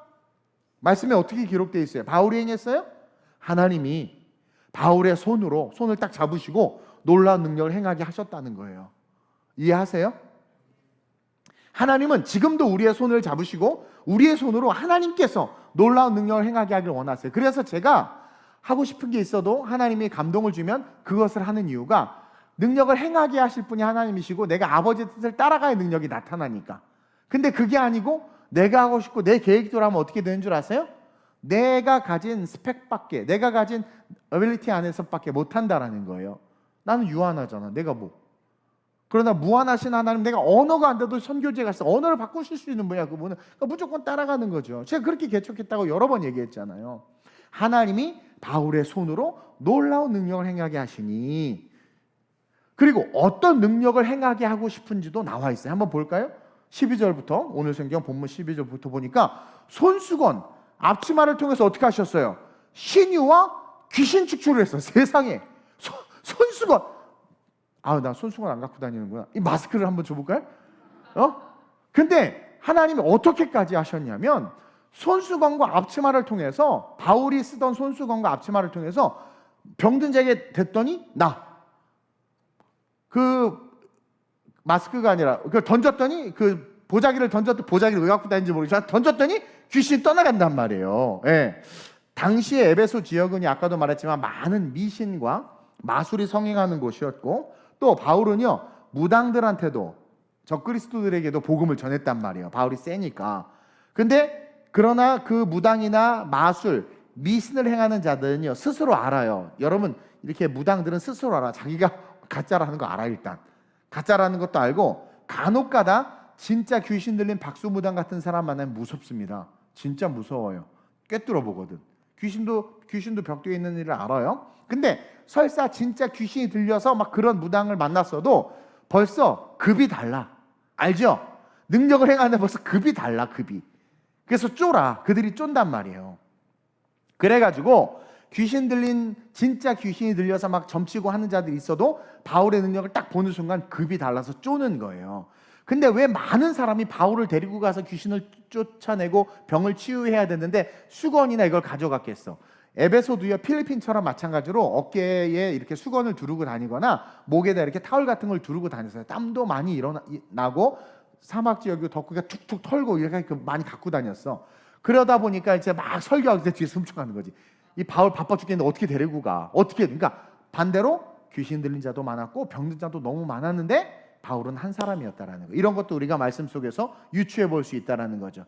말씀에 어떻게 기록되어 있어요? 바울이 행했어요? 하나님이 바울의 손으로, 손을 딱 잡으시고 놀라운 능력을 행하게 하셨다는 거예요. 이해하세요? 하나님은 지금도 우리의 손을 잡으시고 우리의 손으로 하나님께서 놀라운 능력을 행하게 하길 원하세요. 그래서 제가 하고 싶은 게 있어도 하나님이 감동을 주면 그것을 하는 이유가, 능력을 행하게 하실 분이 하나님이시고 내가 아버지의 뜻을 따라가야 능력이 나타나니까. 근데 그게 아니고 내가 하고 싶고 내 계획대로 하면 어떻게 되는 줄 아세요? 내가 가진 스펙밖에, 내가 가진 어빌리티 안에서밖에 못한다라는 거예요. 나는 유한하잖아. 내가 뭐. 그러나 무한하신 하나님, 내가 언어가 안 돼도 선교지에 갔어. 언어를 바꾸실 수 있는 분이야 그분은. 그러니까 무조건 따라가는 거죠. 제가 그렇게 개척했다고 여러 번 얘기했잖아요. 하나님이 바울의 손으로 놀라운 능력을 행하게 하시니, 그리고 어떤 능력을 행하게 하고 싶은지도 나와 있어요. 한번 볼까요? 12절부터, 오늘 성경 본문 12절부터 보니까 손수건, 앞치마를 통해서 어떻게 하셨어요? 신유와 귀신 축출을 했어. 세상에. 손수건. 나 손수건 안 갖고 다니는구나. 이 마스크를 한번 줘볼까요? 근데 하나님이 어떻게까지 하셨냐면, 손수건과 앞치마를 통해서, 바울이 쓰던 손수건과 앞치마를 통해서 병든 자에게 됐더니 그 마스크가 아니라 그 던졌더니, 그 보자기를 던졌더니, 보자기를 왜 갖고 다니는지 모르겠지만 던졌더니 귀신이 떠나간단 말이에요. 예. 당시에 에베소 지역은 아까도 말했지만 많은 미신과 마술이 성행하는 곳이었고, 또 바울은요 무당들한테도, 적그리스도들에게도 복음을 전했단 말이에요. 바울이 세니까. 근데 그러나 그 무당이나 마술, 미신을 행하는 자들은요 스스로 알아요. 여러분 이렇게 무당들은 스스로 알아. 자기가 가짜라는 거 알아. 일단 가짜라는 것도 알고, 간혹가다 진짜 귀신 들린 박수무당 같은 사람 만나면 무섭습니다. 진짜 무서워요. 꿰뚫어 보거든. 귀신도 벽두에 있는 일을 알아요. 근데 설사 진짜 귀신이 들려서 막 그런 무당을 만났어도 벌써 급이 달라. 알죠? 능력을 행하는데 벌써 급이 달라. 급이. 그래서 쫄아. 그들이 쫀단 말이에요. 그래가지고 귀신 들린, 진짜 귀신이 들려서 막 점치고 하는 자들이 있어도 바울의 능력을 딱 보는 순간 급이 달라서 쪼는 거예요. 근데 왜 많은 사람이 바울을 데리고 가서 귀신을 쫓아내고 병을 치유해야 되는데 수건이나 이걸 가져갔겠어? 에베소도요 필리핀처럼 마찬가지로 어깨에 이렇게 수건을 두르고 다니거나 목에다 이렇게 타월 같은 걸 두르고 다녔어요. 땀도 많이 나고 사막 지역이 덕후가 툭툭 털고 이렇게 많이 갖고 다녔어. 그러다 보니까 이제 막 설교하기 때 뒤에서 훔쳐가는 거지. 이 바울 바빠 죽겠는데 어떻게 데리고 가? 어떻게? 그러니까 반대로 귀신 들린 자도 많았고 병든 자도 너무 많았는데 바울은 한 사람이었다라는 거. 이런 것도 우리가 말씀 속에서 유추해 볼 수 있다라는 거죠.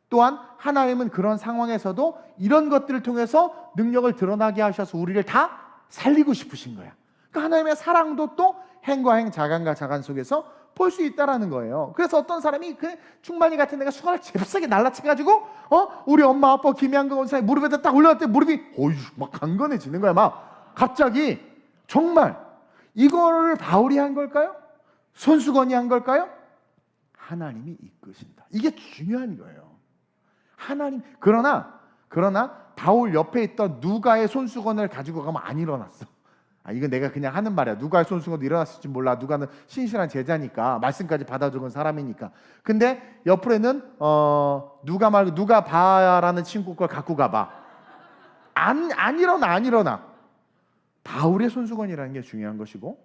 또한 하나님은 그런 상황에서도 이런 것들을 통해서 능력을 드러나게 하셔서 우리를 다 살리고 싶으신 거야. 그러니까 하나님의 사랑도 또 행과 행, 자간과 자간 속에서 볼 수 있다라는 거예요. 그래서 어떤 사람이 그 충만이 같은 데가 수건을 잽싸게 날라쳐가지고 우리 엄마 아빠 김양경 원사의 무릎에다 딱 올려놨더니 무릎이 막 강건해지는 거야. 막 갑자기. 정말 이거를 바울이 한 걸까요? 손수건이 한 걸까요? 하나님이 이끄신다. 이게 중요한 거예요. 하나님. 그러나 그러나 바울 옆에 있던 누가의 손수건을 가지고 가면 안 일어났어. 이건 내가 그냥 하는 말이야. 누가의 손수건도 일어났을지 몰라. 누가는 신실한 제자니까, 말씀까지 받아 적은 사람이니까. 근데 옆으로는 누가 말고 누가 봐라는 친구 걸 갖고 가봐. 안 일어나. 바울의 손수건이라는 게 중요한 것이고,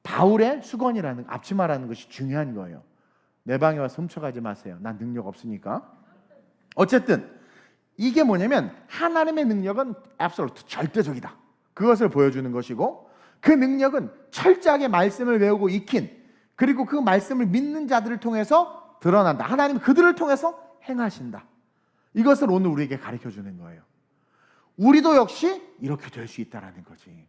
바울의 수건이라는 앞치마라는 것이 중요한 거예요. 내 방에 와서 훔쳐가지 마세요. 난 능력 없으니까. 어쨌든 이게 뭐냐면 하나님의 능력은 absolute, 절대적이다. 그것을 보여주는 것이고, 그 능력은 철저하게 말씀을 외우고 익힌, 그리고 그 말씀을 믿는 자들을 통해서 드러난다. 하나님은 그들을 통해서 행하신다. 이것을 오늘 우리에게 가르쳐주는 거예요. 우리도 역시 이렇게 될 수 있다는 거지.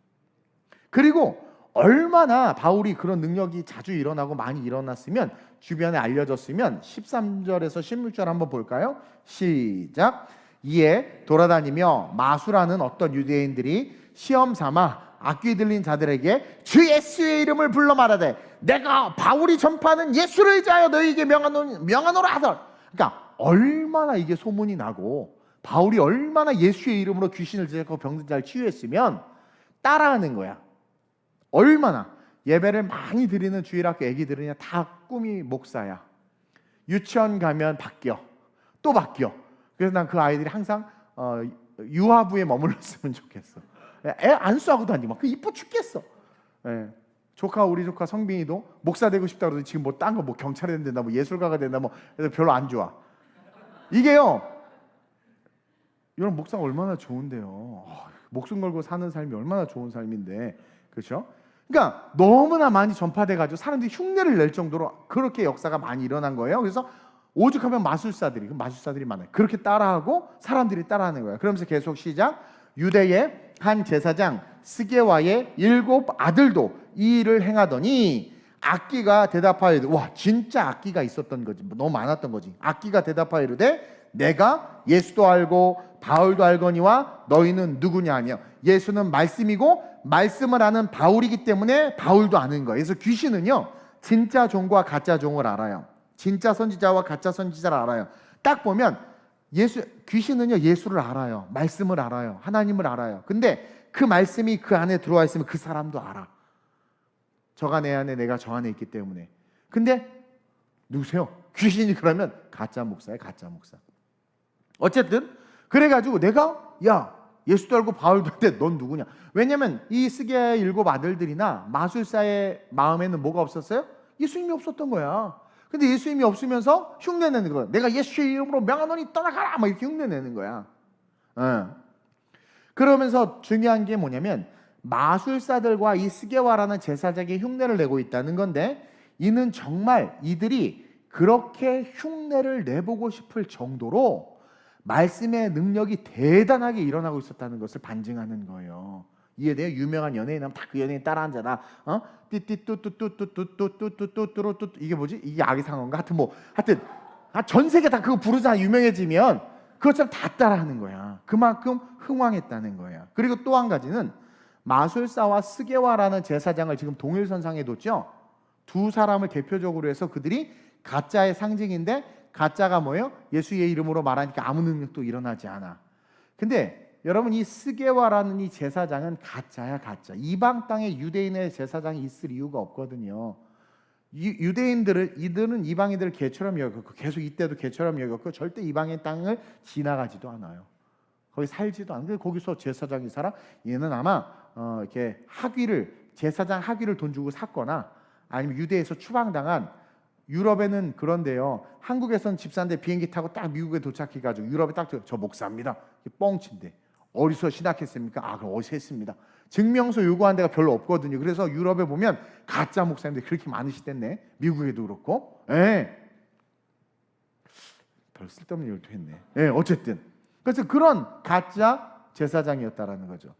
그리고 얼마나 바울이 그런 능력이 자주 일어나고 많이 일어났으면, 주변에 알려졌으면 13절에서 16절 한번 볼까요? 시작. 이에 돌아다니며 마수라는 어떤 유대인들이 시험 삼아 악귀 들린 자들에게 주 예수의 이름을 불러 말하되 내가 바울이 전파하는 예수를 의지하여 너희에게 명하노라 하더라. 그러니까 얼마나 이게 소문이 나고 바울이 얼마나 예수의 이름으로 귀신을 제자고 병든 자를 치유했으면 따라하는 거야. 얼마나. 예배를 많이 드리는 주일학교 애기들은 다 꿈이 목사야. 유치원 가면 바뀌어. 또 바뀌어. 그래서 난 그 아이들이 항상 유아부에 머물렀으면 좋겠어. 애 안수하고 다니고 그 이뻐 죽겠어. 예. 우리 조카 성빈이도 목사 되고 싶다 그러더니 지금 뭐 딴 거 뭐 경찰이 된다, 뭐 예술가가 된다, 뭐 그래서 별로 안 좋아. 이게요. 이런 목사가 얼마나 좋은데요. 목숨 걸고 사는 삶이 얼마나 좋은 삶인데, 그렇죠? 그러니까 너무나 많이 전파돼가지고 사람들이 흉내를 낼 정도로 그렇게 역사가 많이 일어난 거예요. 그래서 오죽하면 마술사들이 많아요. 그렇게 따라하고 사람들이 따라하는 거예요. 그러면서 계속 시작. 유대의 한 제사장 스게와의 7 아들도 이 일을 행하더니 악기가 대답하여 이르되, 와 진짜 악기가 있었던 거지, 너무 많았던 거지. 악기가 대답하여 이르되 내가 예수도 알고 바울도 알거니와 너희는 누구냐 하며, 예수는 말씀이고 말씀을 아는 바울이기 때문에 바울도 아는 거예요. 그래서 귀신은요 진짜 종과 가짜 종을 알아요. 진짜 선지자와 가짜 선지자를 알아요. 딱 보면 귀신은요 예수를 알아요. 말씀을 알아요. 하나님을 알아요. 근데 그 말씀이 그 안에 들어와 있으면 그 사람도 알아. 저가 내 안에 내가 저 안에 있기 때문에. 근데 누구세요? 귀신이 그러면 가짜 목사예요. 가짜 목사. 어쨌든 그래가지고 내가 예수도 알고 바울도 알는데 넌 누구냐. 왜냐면 이 스게의 7 아들들이나 마술사의 마음에는 뭐가 없었어요? 예수님이 없었던 거야. 근데 예수님이 없으면서 흉내내는 거야. 내가 예수의 이름으로 명하노니 떠나가라 막 이렇게 흉내내는 거야. 그러면서 중요한 게 뭐냐면 마술사들과 이 스게와라는 제사장이 흉내를 내고 있다는 건데, 이는 정말 이들이 그렇게 흉내를 내보고 싶을 정도로 말씀의 능력이 대단하게 일어나고 있었다는 것을 반증하는 거예요. 이에 대해 유명한 연예인 하면 다 그 연예인 따라하잖아. 띠띠뚜뚜뚜뚜뚜뚜뚜뚜뚜뚜뚜 이게 뭐지? 이게 아기상어인가? 하여튼 전 세계 다 그거 부르잖아. 유명해지면 그것처럼 다 따라하는 거야. 그만큼 흥왕했다는 거야. 그리고 또 한 가지는 마술사와 스게와라는 제사장을 지금 동일선상에 뒀죠. 두 사람을 대표적으로 해서 그들이 가짜의 상징인데, 가짜가 뭐예요? 예수의 이름으로 말하니까 아무 능력도 일어나지 않아. 근데 여러분, 이 스게와라는 이 제사장은 가짜야, 가짜. 이방 땅에 유대인의 제사장이 있을 이유가 없거든요. 이들은 이방인들을 개처럼 여겼고, 계속 이때도 개처럼 여겼고, 절대 이방인 땅을 지나가지도 않아요. 거기 살지도 않고, 거기서 제사장이 살아. 얘는 아마 이렇게 제사장 학위를 돈 주고 샀거나, 아니면 유대에서 추방당한, 유럽에는 그런데요, 한국에서는 집사인데 비행기 타고 딱 미국에 도착해가지고 유럽에 딱 저 목사입니다. 뻥친데 어디서 신학했습니까? 그럼 어디서 했습니다. 증명서 요구한 데가 별로 없거든요. 그래서 유럽에 보면 가짜 목사님들이 그렇게 많으시댔네. 미국에도 그렇고. 별 쓸데없는 일도 했네. 어쨌든 그래서 그런 가짜 제사장이었다라는 거죠.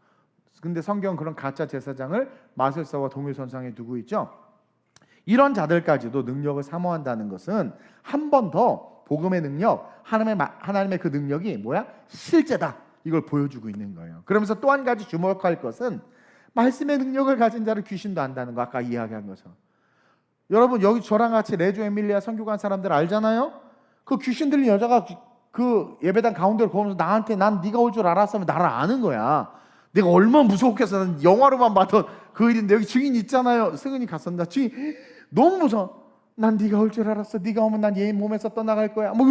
근데 성경 그런 가짜 제사장을 마술사와 동일선상에 두고 있죠. 이런 자들까지도 능력을 사모한다는 것은 한 번 더 복음의 능력, 하나님의 그 능력이 뭐야? 실제다. 이걸 보여주고 있는 거예요. 그러면서 또 한 가지 주목할 것은 말씀의 능력을 가진 자를 귀신도 안다는 거. 아까 이야기한 것처럼. 여러분, 여기 저랑 같이 레조 에밀리아 선교관 사람들 알잖아요? 그 귀신 들린 여자가 그 예배당 가운데로 걸으면서 나한테 난 네가 올 줄 알았으면 나를 아는 거야. 내가 얼마나 무서웠겠어. 난 영화로만 봤던 그 일인데 여기 증인 있잖아요. 승은이 갔었나? 증인 너무 무서워. 난 네가 올 줄 알았어. 네가 오면 난 얘 몸에서 떠나갈 거야. 뭐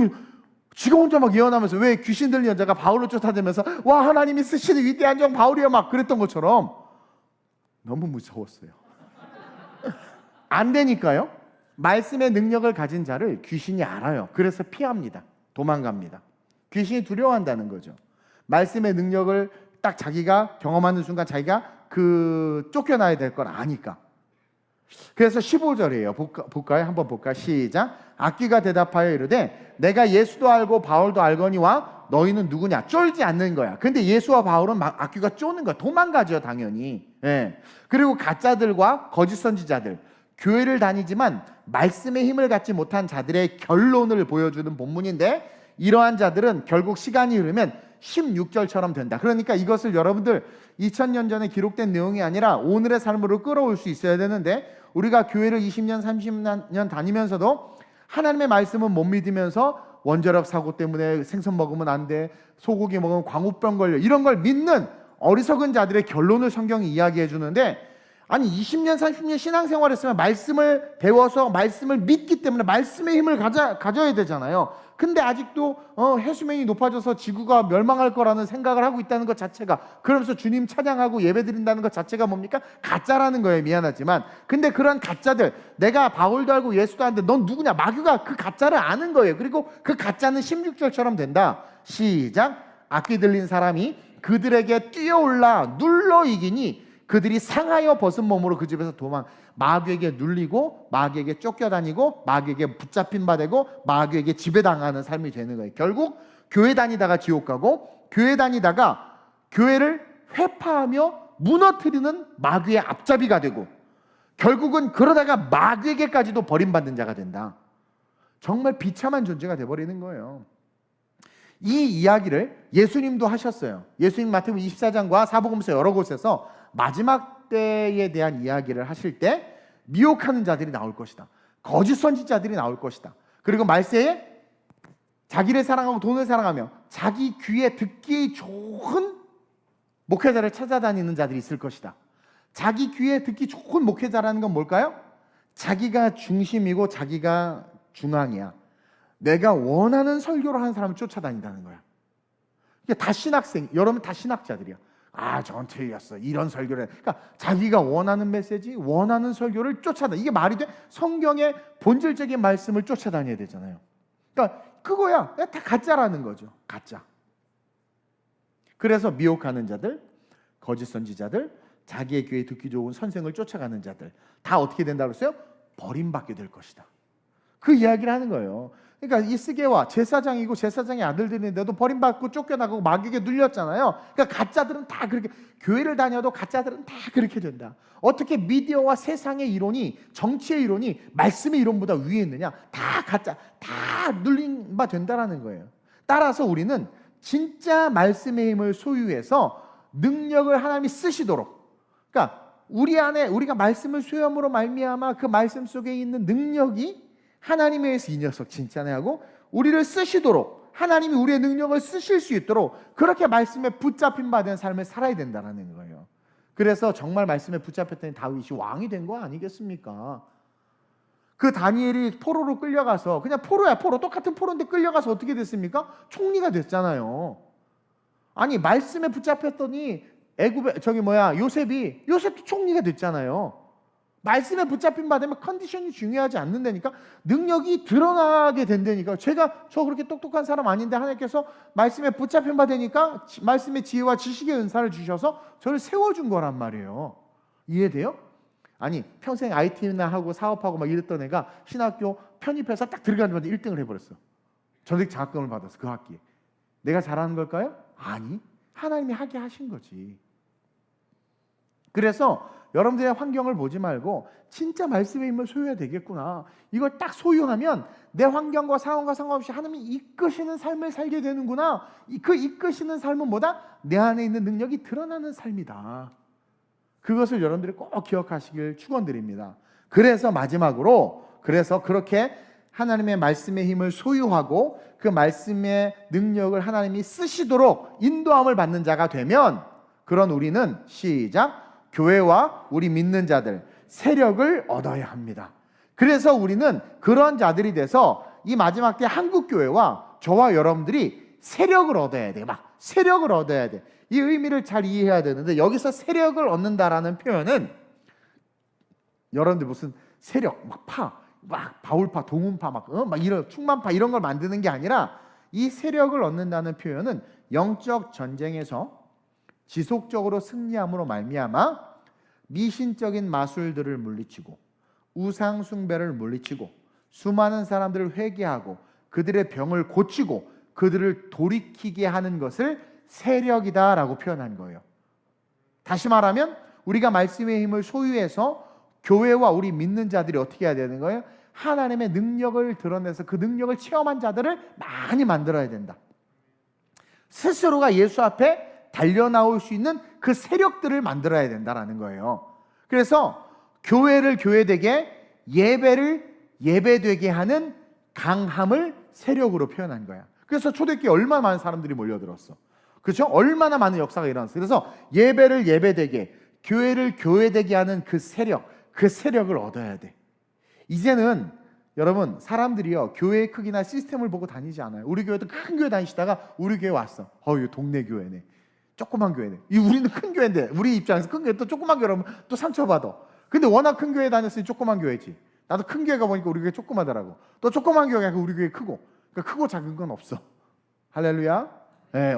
지가 혼자 막 예언하면서 왜 귀신 들린 여자가 바울을 쫓아다니면서 와 하나님이 쓰시는 위대한 종 바울이야 막 그랬던 것처럼 너무 무서웠어요. 안 되니까요. 말씀의 능력을 가진 자를 귀신이 알아요. 그래서 피합니다. 도망갑니다. 귀신이 두려워한다는 거죠. 말씀의 능력을 딱 자기가 경험하는 순간 자기가 쫓겨나야 될 걸 아니까. 그래서 15절이에요. 볼까요? 한번 볼까요? 시작. 악귀가 대답하여 이르되 내가 예수도 알고 바울도 알거니와 너희는 누구냐? 쫄지 않는 거야. 근데 예수와 바울은 막 악귀가 쪼는 거야. 도망가죠, 당연히. 예. 그리고 가짜들과 거짓 선지자들, 교회를 다니지만 말씀의 힘을 갖지 못한 자들의 결론을 보여주는 본문인데, 이러한 자들은 결국 시간이 흐르면 16절처럼 된다. 그러니까 이것을 여러분들 2000년 전에 기록된 내용이 아니라 오늘의 삶으로 끌어올 수 있어야 되는데, 우리가 교회를 20년 30년 다니면서도 하나님의 말씀은 못 믿으면서 원자력 사고 때문에 생선 먹으면 안 돼, 소고기 먹으면 광우병 걸려, 이런 걸 믿는 어리석은 자들의 결론을 성경이 이야기해 주는데, 아니 20년 30년 신앙생활 했으면 말씀을 배워서 말씀을 믿기 때문에 말씀의 힘을 가져야 되잖아요. 근데 아직도 해수면이 높아져서 지구가 멸망할 거라는 생각을 하고 있다는 것 자체가, 그러면서 주님 찬양하고 예배드린다는 것 자체가 뭡니까? 가짜라는 거예요. 미안하지만. 근데 그런 가짜들, 내가 바울도 알고 예수도 아는데 넌 누구냐? 마귀가 그 가짜를 아는 거예요. 그리고 그 가짜는 16절처럼 된다. 시작. 악기 들린 사람이 그들에게 뛰어올라 눌러 이기니 그들이 상하여 벗은 몸으로 그 집에서 마귀에게 눌리고 마귀에게 쫓겨다니고 마귀에게 붙잡힌 바 되고 마귀에게 지배당하는 삶이 되는 거예요. 결국 교회 다니다가 지옥 가고, 교회 다니다가 교회를 회파하며 무너뜨리는 마귀의 앞잡이가 되고, 결국은 그러다가 마귀에게까지도 버림받는 자가 된다. 정말 비참한 존재가 돼버리는 거예요. 이 이야기를 예수님도 하셨어요. 예수님 마태복음 24장과 사복음서 여러 곳에서 마지막 때에 대한 이야기를 하실 때 미혹하는 자들이 나올 것이다. 거짓 선지자들이 나올 것이다. 그리고 말세에 자기를 사랑하고 돈을 사랑하며 자기 귀에 듣기 좋은 목회자를 찾아다니는 자들이 있을 것이다. 자기 귀에 듣기 좋은 목회자라는 건 뭘까요? 자기가 중심이고 자기가 중앙이야. 내가 원하는 설교를 하는 사람을 쫓아다닌다는 거야. 이게 다 신학생, 여러분 다 신학자들이야. 아, 저건 틀렸어. 이런 설교를 해. 그러니까 자기가 원하는 메시지, 원하는 설교를 쫓아다니. 이게 말이 돼? 성경의 본질적인 말씀을 쫓아다녀야 되잖아요. 그러니까 그거야. 다 가짜라는 거죠. 가짜. 그래서 미혹하는 자들, 거짓 선지자들, 자기의 귀에 듣기 좋은 선생을 쫓아가는 자들 다 어떻게 된다고 했어요? 버림받게 될 것이다. 그 이야기를 하는 거예요. 그러니까 이스게와 제사장이고 제사장의 아들들인데도 버림받고 쫓겨나고 마귀에게 눌렸잖아요. 그러니까 가짜들은 다 그렇게, 교회를 다녀도 가짜들은 다 그렇게 된다. 어떻게 미디어와 세상의 이론이, 정치의 이론이 말씀의 이론보다 위에 있느냐? 다 가짜, 다 눌린 바 된다라는 거예요. 따라서 우리는 진짜 말씀의 힘을 소유해서 능력을 하나님이 쓰시도록, 그러니까 우리 안에 우리가 말씀을 수염으로 말미암아 그 말씀 속에 있는 능력이 하나님에 의해서 이 녀석 진짜네 하고 우리를 쓰시도록, 하나님이 우리의 능력을 쓰실 수 있도록 그렇게 말씀에 붙잡힌 바 된 삶을 살아야 된다는 거예요. 그래서 정말 말씀에 붙잡혔더니 다윗이 왕이 된 거 아니겠습니까? 그 다니엘이 포로로 끌려가서, 그냥 포로야, 포로, 똑같은 포로인데 끌려가서 어떻게 됐습니까? 총리가 됐잖아요. 아니 말씀에 붙잡혔더니 요셉도 총리가 됐잖아요. 말씀에 붙잡힌 바 되면 컨디션이 중요하지 않는다니까, 능력이 드러나게 된다니까. 저 그렇게 똑똑한 사람 아닌데 하나님께서 말씀에 붙잡힌 바 되니까 말씀의 지혜와 지식의 은사를 주셔서 저를 세워준 거란 말이에요. 이해돼요? 아니 평생 IT나 하고 사업하고 막 이랬던 애가 신학교 편입해서 딱 들어가자마자 1등을 해버렸어. 전액 장학금을 받았어. 그 학기에. 내가 잘하는 걸까요? 아니, 하나님이 하게 하신 거지. 그래서 여러분들의 환경을 보지 말고 진짜 말씀의 힘을 소유해야 되겠구나. 이걸 딱 소유하면 내 환경과 상황과 상관없이 하나님이 이끄시는 삶을 살게 되는구나. 그 이끄시는 삶은 뭐다? 내 안에 있는 능력이 드러나는 삶이다. 그것을 여러분들이 꼭 기억하시길 축원드립니다. 그래서 마지막으로, 그래서 그렇게 하나님의 말씀의 힘을 소유하고 그 말씀의 능력을 하나님이 쓰시도록 인도함을 받는 자가 되면, 그런 우리는 시작, 교회와 우리 믿는 자들 세력을 얻어야 합니다. 그래서 우리는 그런 자들이 돼서 이 마지막 때 한국 교회와 저와 여러분들이 세력을 얻어야 돼. 막 세력을 얻어야 돼. 이 의미를 잘 이해해야 되는데, 여기서 세력을 얻는다라는 표현은 여러분들 무슨 세력 막 바울파, 동운파 막 이런 충만파 이런 걸 만드는 게 아니라, 이 세력을 얻는다는 표현은 영적 전쟁에서 지속적으로 승리함으로 말미암아 미신적인 마술들을 물리치고 우상 숭배를 물리치고 수많은 사람들을 회개하고 그들의 병을 고치고 그들을 돌이키게 하는 것을 세력이다라고 표현한 거예요. 다시 말하면 우리가 말씀의 힘을 소유해서 교회와 우리 믿는 자들이 어떻게 해야 되는 거예요? 하나님의 능력을 드러내서 그 능력을 체험한 자들을 많이 만들어야 된다. 스스로가 예수 앞에 달려나올 수 있는 그 세력들을 만들어야 된다라는 거예요. 그래서 교회를 교회되게, 예배를 예배되게 하는 강함을 세력으로 표현한 거야. 그래서 초대교회 얼마나 많은 사람들이 몰려들었어. 그렇죠? 얼마나 많은 역사가 일어났어. 그래서 예배를 예배되게, 교회를 교회되게 하는 그 세력을 얻어야 돼. 이제는 여러분, 사람들이요 교회의 크기나 시스템을 보고 다니지 않아요. 우리 교회도 큰 교회 다니시다가 우리 교회 왔어. 이거 동네 교회네, 조그만 교회네. 우리는 큰 교회인데, 우리 입장에서 큰 교회 또 조그만 교회라면 또 상처받아. 근데 워낙 큰 교회 다녔으니 조그만 교회지. 나도 큰 교회 가보니까 우리 교회 조그마더라고. 또 조그만 교회 가니까 우리 교회 크고. 그러니까 크고 작은 건 없어. 할렐루야. 네.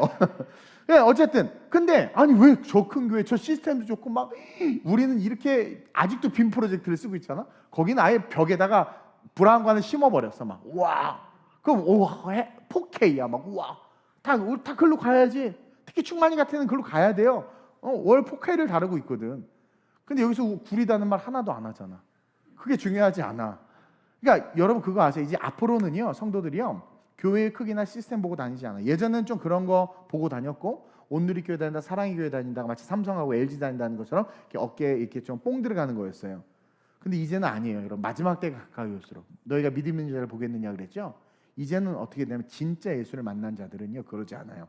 어쨌든 근데 아니 왜 저 큰 교회 저 시스템도 좋고 막 우리는 이렇게 아직도 빔 프로젝트를 쓰고 있잖아. 거기는 아예 벽에다가 브라운관을 심어버렸어. 막 와, 그럼 4K야 막 와, 다 글로 가야지. 특히 충만이 같은 데는 글로 가야 돼요. 월 4K를 다루고 있거든. 근데 여기서 구리다는 말 하나도 안 하잖아. 그게 중요하지 않아. 그러니까 여러분 그거 아세요? 이제 앞으로는요 성도들이요 교회의 크기나 시스템 보고 다니지 않아요. 예전에는 좀 그런 거 보고 다녔고, 온누리교회 다닌다, 사랑의 교회 다닌다, 마치 삼성하고 LG 다닌다는 것처럼 이렇게 어깨에 이렇게 좀 뽕 들어가는 거였어요. 근데 이제는 아니에요. 여러분, 마지막 때가 가까이 올수록 너희가 믿음 있는 자를 보겠느냐 그랬죠? 이제는 어떻게 되냐면 진짜 예수를 만난 자들은요 그러지 않아요.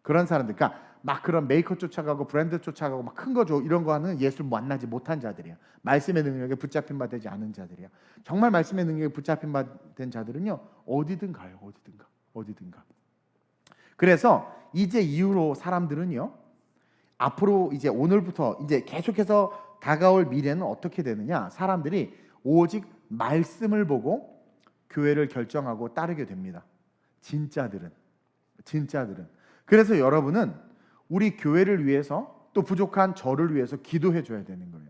그런 사람들, 그러니까 막 그런 메이커 쫓아가고 브랜드 쫓아가고 막 큰 거 줘 이런 거 하는 예수를 만나지 못한 자들이야. 말씀의 능력에 붙잡힌 바 되지 않은 자들이야. 정말 말씀의 능력에 붙잡힌 바 된 자들은요 어디든 가요. 어디든가. 그래서 이제 이후로 사람들은요 앞으로 이제 오늘부터 이제 계속해서 다가올 미래는 어떻게 되느냐, 사람들이 오직 말씀을 보고 교회를 결정하고 따르게 됩니다. 진짜들은. 그래서 여러분은 우리 교회를 위해서, 또 부족한 저를 위해서 기도해 줘야 되는 거예요.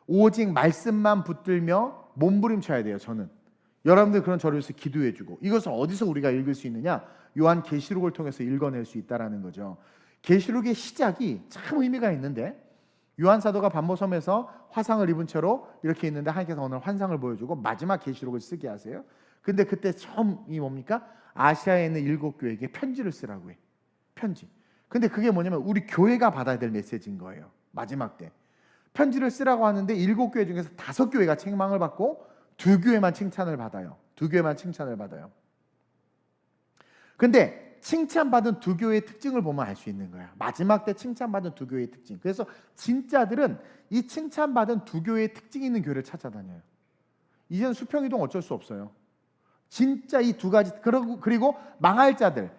오직 말씀만 붙들며 몸부림쳐야 돼요. 저는 여러분들 그런 저를 위해서 기도해 주고, 이것을 어디서 우리가 읽을 수 있느냐, 요한 계시록을 통해서 읽어낼 수 있다라는 거죠. 계시록의 시작이 참 의미가 있는데, 요한 사도가 반모섬에서 화상을 입은 채로 이렇게 있는데 하나님께서 오늘 환상을 보여주고 마지막 계시록을 쓰게 하세요. 근데 그때 처음이 뭡니까? 아시아에 있는 7교회에게 편지를 쓰라고 해. 편지. 근데 그게 뭐냐면 우리 교회가 받아야 될 메시지인 거예요. 마지막 때 편지를 쓰라고 하는데 7교회 중에서 5교회가 책망을 받고 2교회만 칭찬을 받아요. 2교회만 칭찬을 받아요. 근데 칭찬받은 2교회의 특징을 보면 알 수 있는 거야. 마지막 때 칭찬받은 2교회의 특징. 그래서 진짜들은 이 칭찬받은 2교회의 특징이 있는 교회를 찾아다녀요. 이제는 수평이동 어쩔 수 없어요. 진짜 이 2가지. 그리고 망할 자들,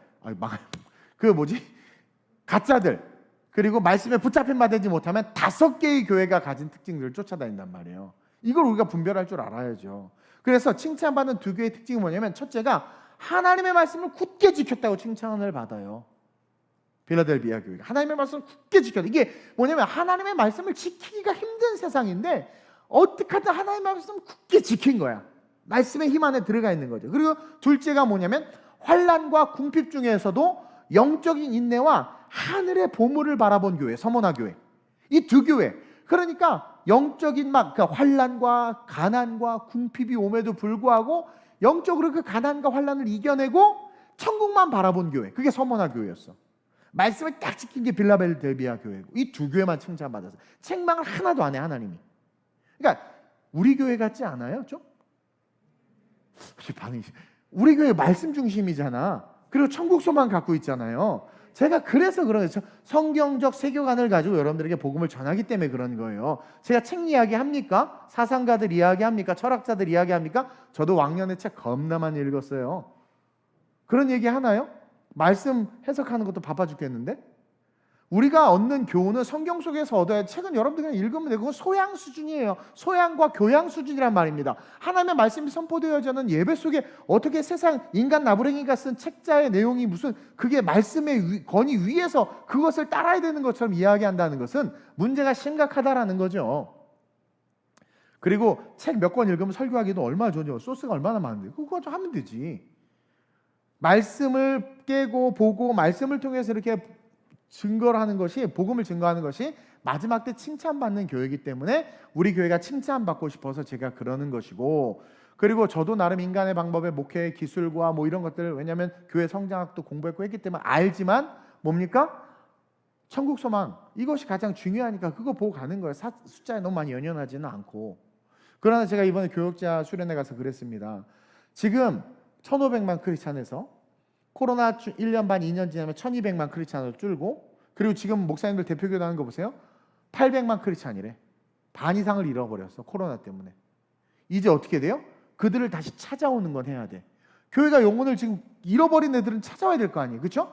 가짜들, 그리고 말씀에 붙잡힌 바 되지 못하면 5개의 교회가 가진 특징들을 쫓아다닌단 말이에요. 이걸 우리가 분별할 줄 알아야죠. 그래서 칭찬받는 2교회의 특징이 뭐냐면, 첫째가 하나님의 말씀을 굳게 지켰다고 칭찬을 받아요. 빌라델비아 교회가 하나님의 말씀을 굳게 지켰다. 이게 뭐냐면 하나님의 말씀을 지키기가 힘든 세상인데 어떻게 하든 하나님의 말씀을 굳게 지킨 거야. 말씀의 힘 안에 들어가 있는 거죠. 그리고 둘째가 뭐냐면 환난과 궁핍 중에서도 영적인 인내와 하늘의 보물을 바라본 교회, 서머나 교회. 이 2교회. 그러니까 영적인 그러니까 환난과 가난과 궁핍이 옴에도 불구하고 영적으로 그 가난과 환난을 이겨내고 천국만 바라본 교회. 그게 서머나 교회였어. 말씀을 딱 지킨 게 빌라델비아 교회고, 이 2교회만 칭찬받아서 책망을 하나도 안 해 하나님이. 그러니까 우리 교회 같지 않아요? 좀? 반응이 우리 교회 말씀 중심이잖아. 그리고 천국 소망 갖고 있잖아요. 제가 그래서 그런 거예요. 성경적 세계관을 가지고 여러분들에게 복음을 전하기 때문에 그런 거예요. 제가 책 이야기 합니까? 사상가들 이야기 합니까? 철학자들 이야기 합니까? 저도 왕년에 책 겁나 많이 읽었어요. 그런 얘기 하나요? 말씀 해석하는 것도 바빠 죽겠는데? 우리가 얻는 교훈은 성경 속에서 얻어야, 책은 여러분들 그냥 읽으면 되고 그건 소양 수준이에요. 소양과 교양 수준이란 말입니다. 하나님의 말씀이 선포되어져는 예배 속에 어떻게 세상 인간 나부랭이가 쓴 책자의 내용이 무슨 그게 말씀의 권위 위에서 그것을 따라야 되는 것처럼 이야기한다는 것은 문제가 심각하다라는 거죠. 그리고 책 몇 권 읽으면 설교하기도 얼마나 좋은지, 소스가 얼마나 많은데 그거 좀 하면 되지. 말씀을 깨고 보고 말씀을 통해서 이렇게 증거를 하는 것이, 복음을 증거하는 것이 마지막 때 칭찬받는 교회이기 때문에 우리 교회가 칭찬받고 싶어서 제가 그러는 것이고, 그리고 저도 나름 인간의 방법의 목회 기술과 뭐 이런 것들을, 왜냐하면 교회 성장학도 공부했고 했기 때문에 알지만 뭡니까? 천국 소망, 이것이 가장 중요하니까 그거 보고 가는 거예요. 숫자에 너무 많이 연연하지는 않고. 그러나 제가 이번에 교역자 수련회 가서 그랬습니다. 지금 1500만 크리스찬에서 코로나 1년 반 2년 지나면 1200만 크리스찬으로 줄고, 그리고 지금 목사님들 대표교도 하는 거 보세요. 800만 크리스찬이래. 반 이상을 잃어버렸어, 코로나 때문에. 이제 어떻게 돼요? 그들을 다시 찾아오는 건 해야 돼. 교회가 영혼을 지금 잃어버린 애들은 찾아와야 될 거 아니에요, 그렇죠?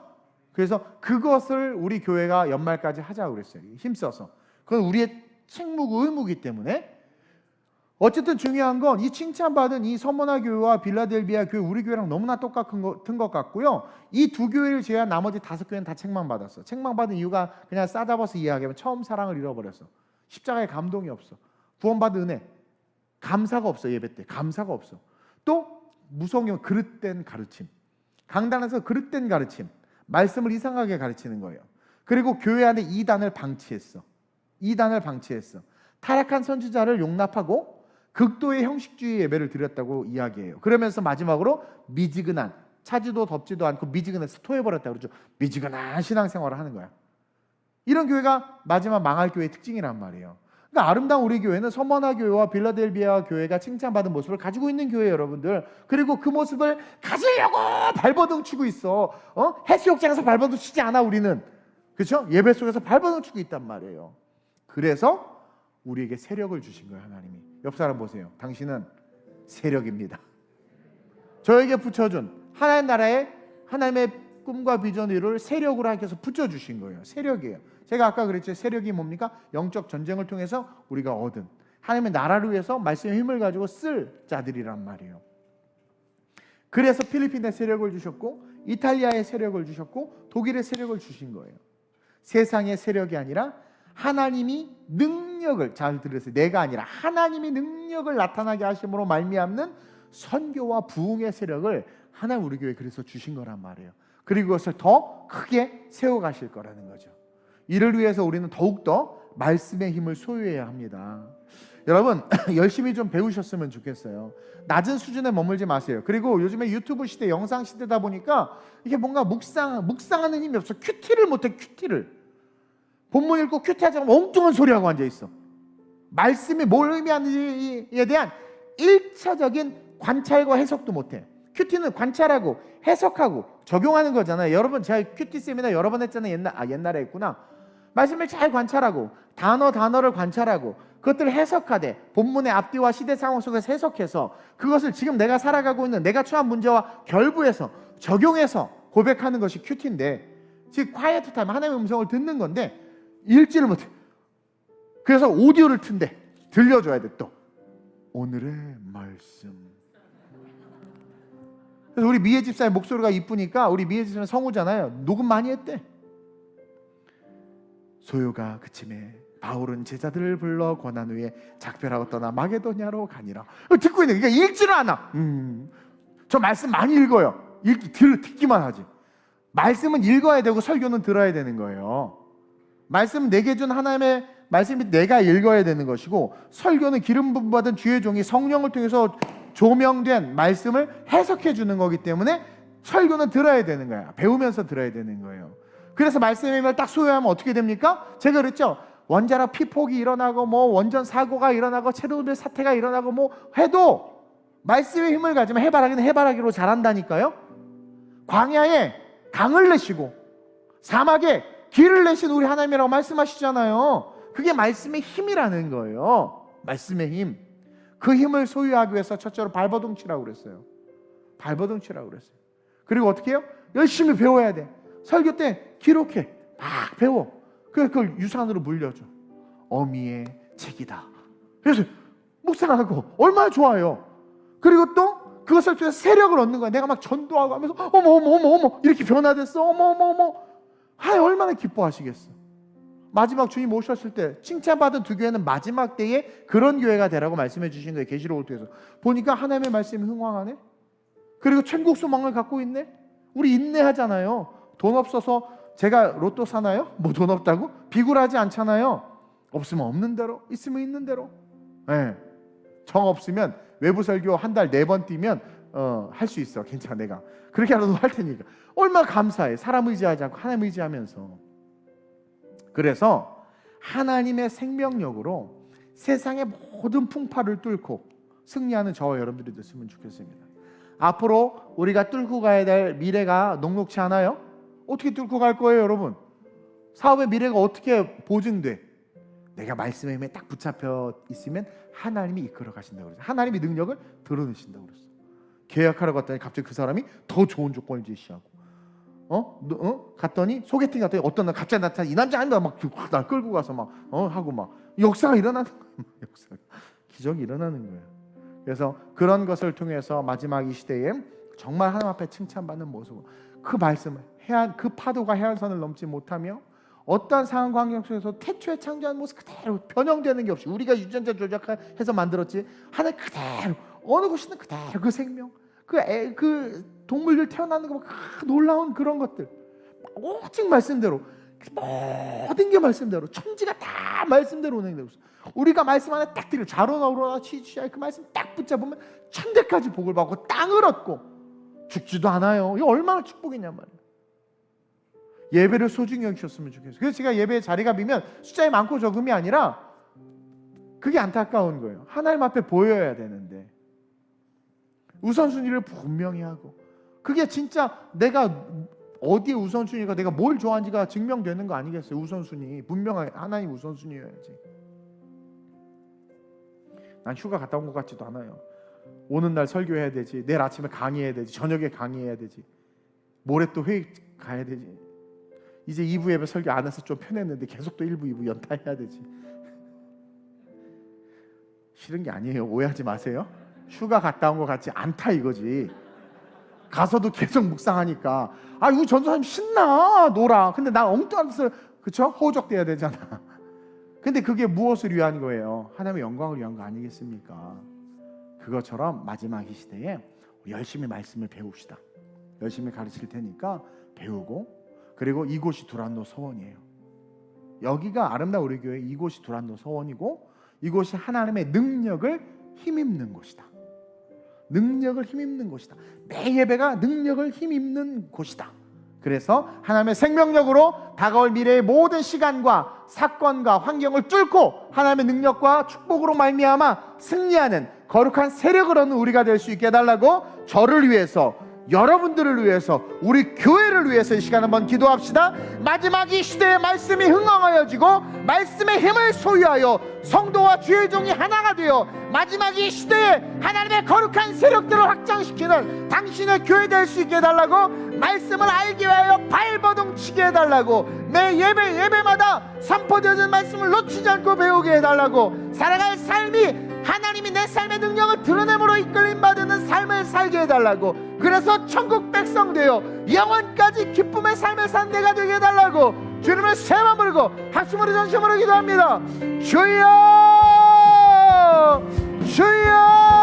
그래서 그것을 우리 교회가 연말까지 하자고 그랬어요. 힘써서. 그건 우리의 책무고 의무이기 때문에. 어쨌든 중요한 건 이 칭찬받은 이 서머나 교회와 빌라델비아 교회, 우리 교회랑 너무나 똑같은 것 같고요. 이 두 교회를 제외한 나머지 5교회는 다 책망 받았어. 책망 받은 이유가 그냥 싸잡아서 이야기하면 처음 사랑을 잃어버렸어. 십자가에 감동이 없어. 구원받은 은혜, 감사가 없어. 예배 때 감사가 없어. 또 무서운 게 그릇된 가르침, 강단에서 그릇된 가르침, 말씀을 이상하게 가르치는 거예요. 그리고 교회 안에 이단을 방치했어. 이단을 방치했어. 타락한 선지자를 용납하고 극도의 형식주의 예배를 드렸다고 이야기해요. 그러면서 마지막으로 미지근한, 차지도 덥지도 않고 미지근해서 토해버렸다고 그러죠. 미지근한 신앙생활을 하는 거야. 이런 교회가 마지막 망할 교회의 특징이란 말이에요. 그러니까 아름다운 우리 교회는 서머나 교회와 빌라델비아 교회가 칭찬받은 모습을 가지고 있는 교회예요, 여러분들. 그리고 그 모습을 가지려고 발버둥 치고 있어. 해수욕장에서 발버둥 치지 않아, 우리는. 그렇죠? 예배 속에서 발버둥 치고 있단 말이에요. 그래서 우리에게 세력을 주신 거예요, 하나님이. 옆 사람 보세요. 당신은 세력입니다. 저에게 붙여준 하나님 나라의, 하나님의 꿈과 비전 위를 세력으로 하나님께서 붙여주신 거예요. 세력이에요. 제가 아까 그랬죠. 세력이 뭡니까? 영적 전쟁을 통해서 우리가 얻은 하나님의 나라를 위해서 말씀의 힘을 가지고 쓸 자들이란 말이에요. 그래서 필리핀에 세력을 주셨고, 이탈리아에 세력을 주셨고, 독일에 세력을 주신 거예요. 세상의 세력이 아니라 하나님이 능력을, 잘 들으세요. 내가 아니라 하나님이 능력을 나타나게 하심으로 말미암는 선교와 부흥의 세력을 하나님 우리 교회에 그래서 주신 거란 말이에요. 그리고 그것을 더 크게 세워가실 거라는 거죠. 이를 위해서 우리는 더욱더 말씀의 힘을 소유해야 합니다. 여러분 열심히 좀 배우셨으면 좋겠어요. 낮은 수준에 머물지 마세요. 그리고 요즘에 유튜브 시대, 영상 시대다 보니까 이게 뭔가 묵상하는 힘이 없어. 큐티를 못해. 큐티를 본문 읽고 큐티하자고 엉뚱한 소리하고 앉아있어. 말씀이 뭘 의미하는지에 대한 1차적인 관찰과 해석도 못해. 큐티는 관찰하고 해석하고 적용하는 거잖아요. 여러분 제가 큐티 세미나 여러 번 했잖아요. 옛날에 했구나. 말씀을 잘 관찰하고 단어를 관찰하고 그것들을 해석하되 본문의 앞뒤와 시대 상황 속에서 해석해서 그것을 지금 내가 살아가고 있는 내가 처한 문제와 결부해서 적용해서 고백하는 것이 큐티인데, 즉 콰이어트 타임, 하나님의 음성을 듣는 건데 읽지를 못해. 그래서 오디오를 튼대. 들려줘야 돼. 또 오늘의 말씀. 그래서 우리 미애 집사의 목소리가 이쁘니까, 우리 미애 집사는 성우잖아요. 녹음 많이 했대. 소요가 그침에 바울은 제자들을 불러 권한 후에 작별하고 떠나 마게도냐로 가니라. 듣고 있는, 그러니까 읽지를 않아. 저 말씀 많이 읽어요. 듣기만 하지. 말씀은 읽어야 되고 설교는 들어야 되는 거예요. 말씀 내게 준 하나님의 말씀이 내가 읽어야 되는 것이고, 설교는 기름 부음 받은 주의 종이 성령을 통해서 조명된 말씀을 해석해 주는 거기 때문에 설교는 들어야 되는 거야. 배우면서 들어야 되는 거예요. 그래서 말씀의 힘을 딱 소유하면 어떻게 됩니까? 제가 그랬죠. 원자력 피폭이 일어나고 뭐 원전 사고가 일어나고 체르노빌 사태가 일어나고 뭐 해도 말씀의 힘을 가지면 해바라기는 해바라기로 자란다니까요. 광야에 강을 내시고 사막에 길을 내신 우리 하나님이라고 말씀하시잖아요. 그게 말씀의 힘이라는 거예요. 말씀의 힘. 그 힘을 소유하기 위해서 첫째로 발버둥 치라고 그랬어요. 발버둥 치라고 그랬어요. 그리고 어떻게 해요? 열심히 배워야 돼. 설교 때 기록해. 막 배워. 그걸 유산으로 물려줘. 어미의 책이다. 그래서 묵상하고 얼마나 좋아요. 그리고 또 그것을 통해서 세력을 얻는 거야. 내가 막 전도하고 하면서 어머 이렇게 변화됐어. 어머 하나님 얼마나 기뻐하시겠어. 마지막 주님 오셨을 때 칭찬받은 두 교회는 마지막 때에 그런 교회가 되라고 말씀해 주신 거예요. 계시록을 통해서 보니까 하나님의 말씀이 흥왕하네. 그리고 천국 소망을 갖고 있네. 우리 인내하잖아요. 돈 없어서 제가 로또 사나요? 뭐 돈 없다고? 비굴하지 않잖아요. 없으면 없는 대로, 있으면 있는 대로. 네. 정 없으면 외부 설교 한 달 4번 뛰면 할 수 있어. 괜찮아. 내가 그렇게라도 할 테니까. 얼마나 감사해. 사람 의지하지 않고 하나님 의지하면서. 그래서 하나님의 생명력으로 세상의 모든 풍파를 뚫고 승리하는 저와 여러분들이 됐으면 좋겠습니다. 앞으로 우리가 뚫고 가야 될 미래가 녹록치 않아요? 어떻게 뚫고 갈 거예요, 여러분? 사업의 미래가 어떻게 보증돼? 내가 말씀의 힘에 딱 붙잡혀 있으면 하나님이 이끌어 가신다고 그랬어요. 하나님이 능력을 드러내신다고 그랬어요. 계약하러 갔더니 갑자기 그 사람이 더 좋은 조건을 제시하고 갔더니 소개팅 갔더니 어떤 날 갑자기 나타나 이 남자 아니다 막 날 끌고 가서 막 하고 막 역사가 일어나는 거예요. 역사 기적이 일어나는 거예요. 그래서 그런 것을 통해서 마지막 이 시대에 정말 하나님 앞에 칭찬받는 모습으로 그 말씀을 그 파도가 해안선을 넘지 못하며 어떠한 상황 환경 속에서 태초에 창조한 모습 그대로 변형되는 게 없이 우리가 유전자 조작해서 만들었지 하늘 그대로 어느 곳이든 그대로 그 생명 그 동물들 태어나는 거 놀라운 그런 것들 오직 말씀대로 모든 게 말씀대로 천지가 다 말씀대로 운행되고 있어. 우리가 말씀 안에 딱 들여 좌로나 우로나 취취하여 그 말씀 딱 붙잡으면 천대까지 복을 받고 땅을 얻고 죽지도 않아요. 이거 얼마나 축복이냔 말이에요. 예배를 소중히 여기셨으면 좋겠어요. 그래서 제가 예배에 자리가 비면 숫자에 많고 적음이 아니라 그게 안타까운 거예요. 하나님 앞에 보여야 되는데 우선순위를 분명히 하고 그게 진짜 내가 어디에 우선순위가 내가 뭘 좋아하는지가 증명되는 거 아니겠어요? 우선순위 분명하게 하나님 우선순위여야지. 난 휴가 갔다 온 것 같지도 않아요. 오는 날 설교해야 되지, 내일 아침에 강의해야 되지, 저녁에 강의해야 되지, 모레 또 회의 가야 되지. 이제 2부 예배 설교 안 해서 좀 편했는데 계속 또 1부, 2부 연타해야 되지. 싫은 게 아니에요. 오해하지 마세요. 휴가 갔다 온 것 같지 않다 이거지. 가서도 계속 묵상하니까 우리 전도사님 신나 놀아. 근데 나 엉뚱한 짓을 그쵸? 허우적대야 되잖아. 근데 그게 무엇을 위한 거예요? 하나님의 영광을 위한 거 아니겠습니까? 그것처럼 마지막 이 시대에 열심히 말씀을 배웁시다. 열심히 가르칠 테니까 배우고 그리고 이곳이 두란노 서원이에요. 여기가 아름다운 우리 교회 이곳이 두란노 서원이고 이곳이 하나님의 능력을 힘입는 곳이다. 능력을 힘입는 곳이다. 매 예배가 능력을 힘입는 곳이다. 그래서 하나님의 생명력으로 다가올 미래의 모든 시간과 사건과 환경을 뚫고 하나님의 능력과 축복으로 말미암아 승리하는 거룩한 세력을 얻는 우리가 될 수 있게 해달라고 저를 위해서 여러분들을 위해서 우리 교회를 위해서 이 시간 한번 기도합시다. 마지막 이 시대의 말씀이 흥왕하여지고 말씀의 힘을 소유하여 성도와 주의 종이 하나가 되어 마지막 이 시대에 하나님의 거룩한 세력들을 확장시키는 당신의 교회 될 수 있게 해달라고 말씀을 알기 위하여 발버둥 치게 해달라고 매 예배마다 선포되는 말씀을 놓치지 않고 배우게 해달라고 살아갈 삶이 하나님이 내 삶의 능력을 드러냄으로 이끌림 받는 삶을 살게 해달라고 그래서 천국 백성 되어 영원까지 기쁨의 삶을 산 내가 되게 해달라고 주님을 세 번 부르고 학심으로 전심으로 기도합니다. 주여 주여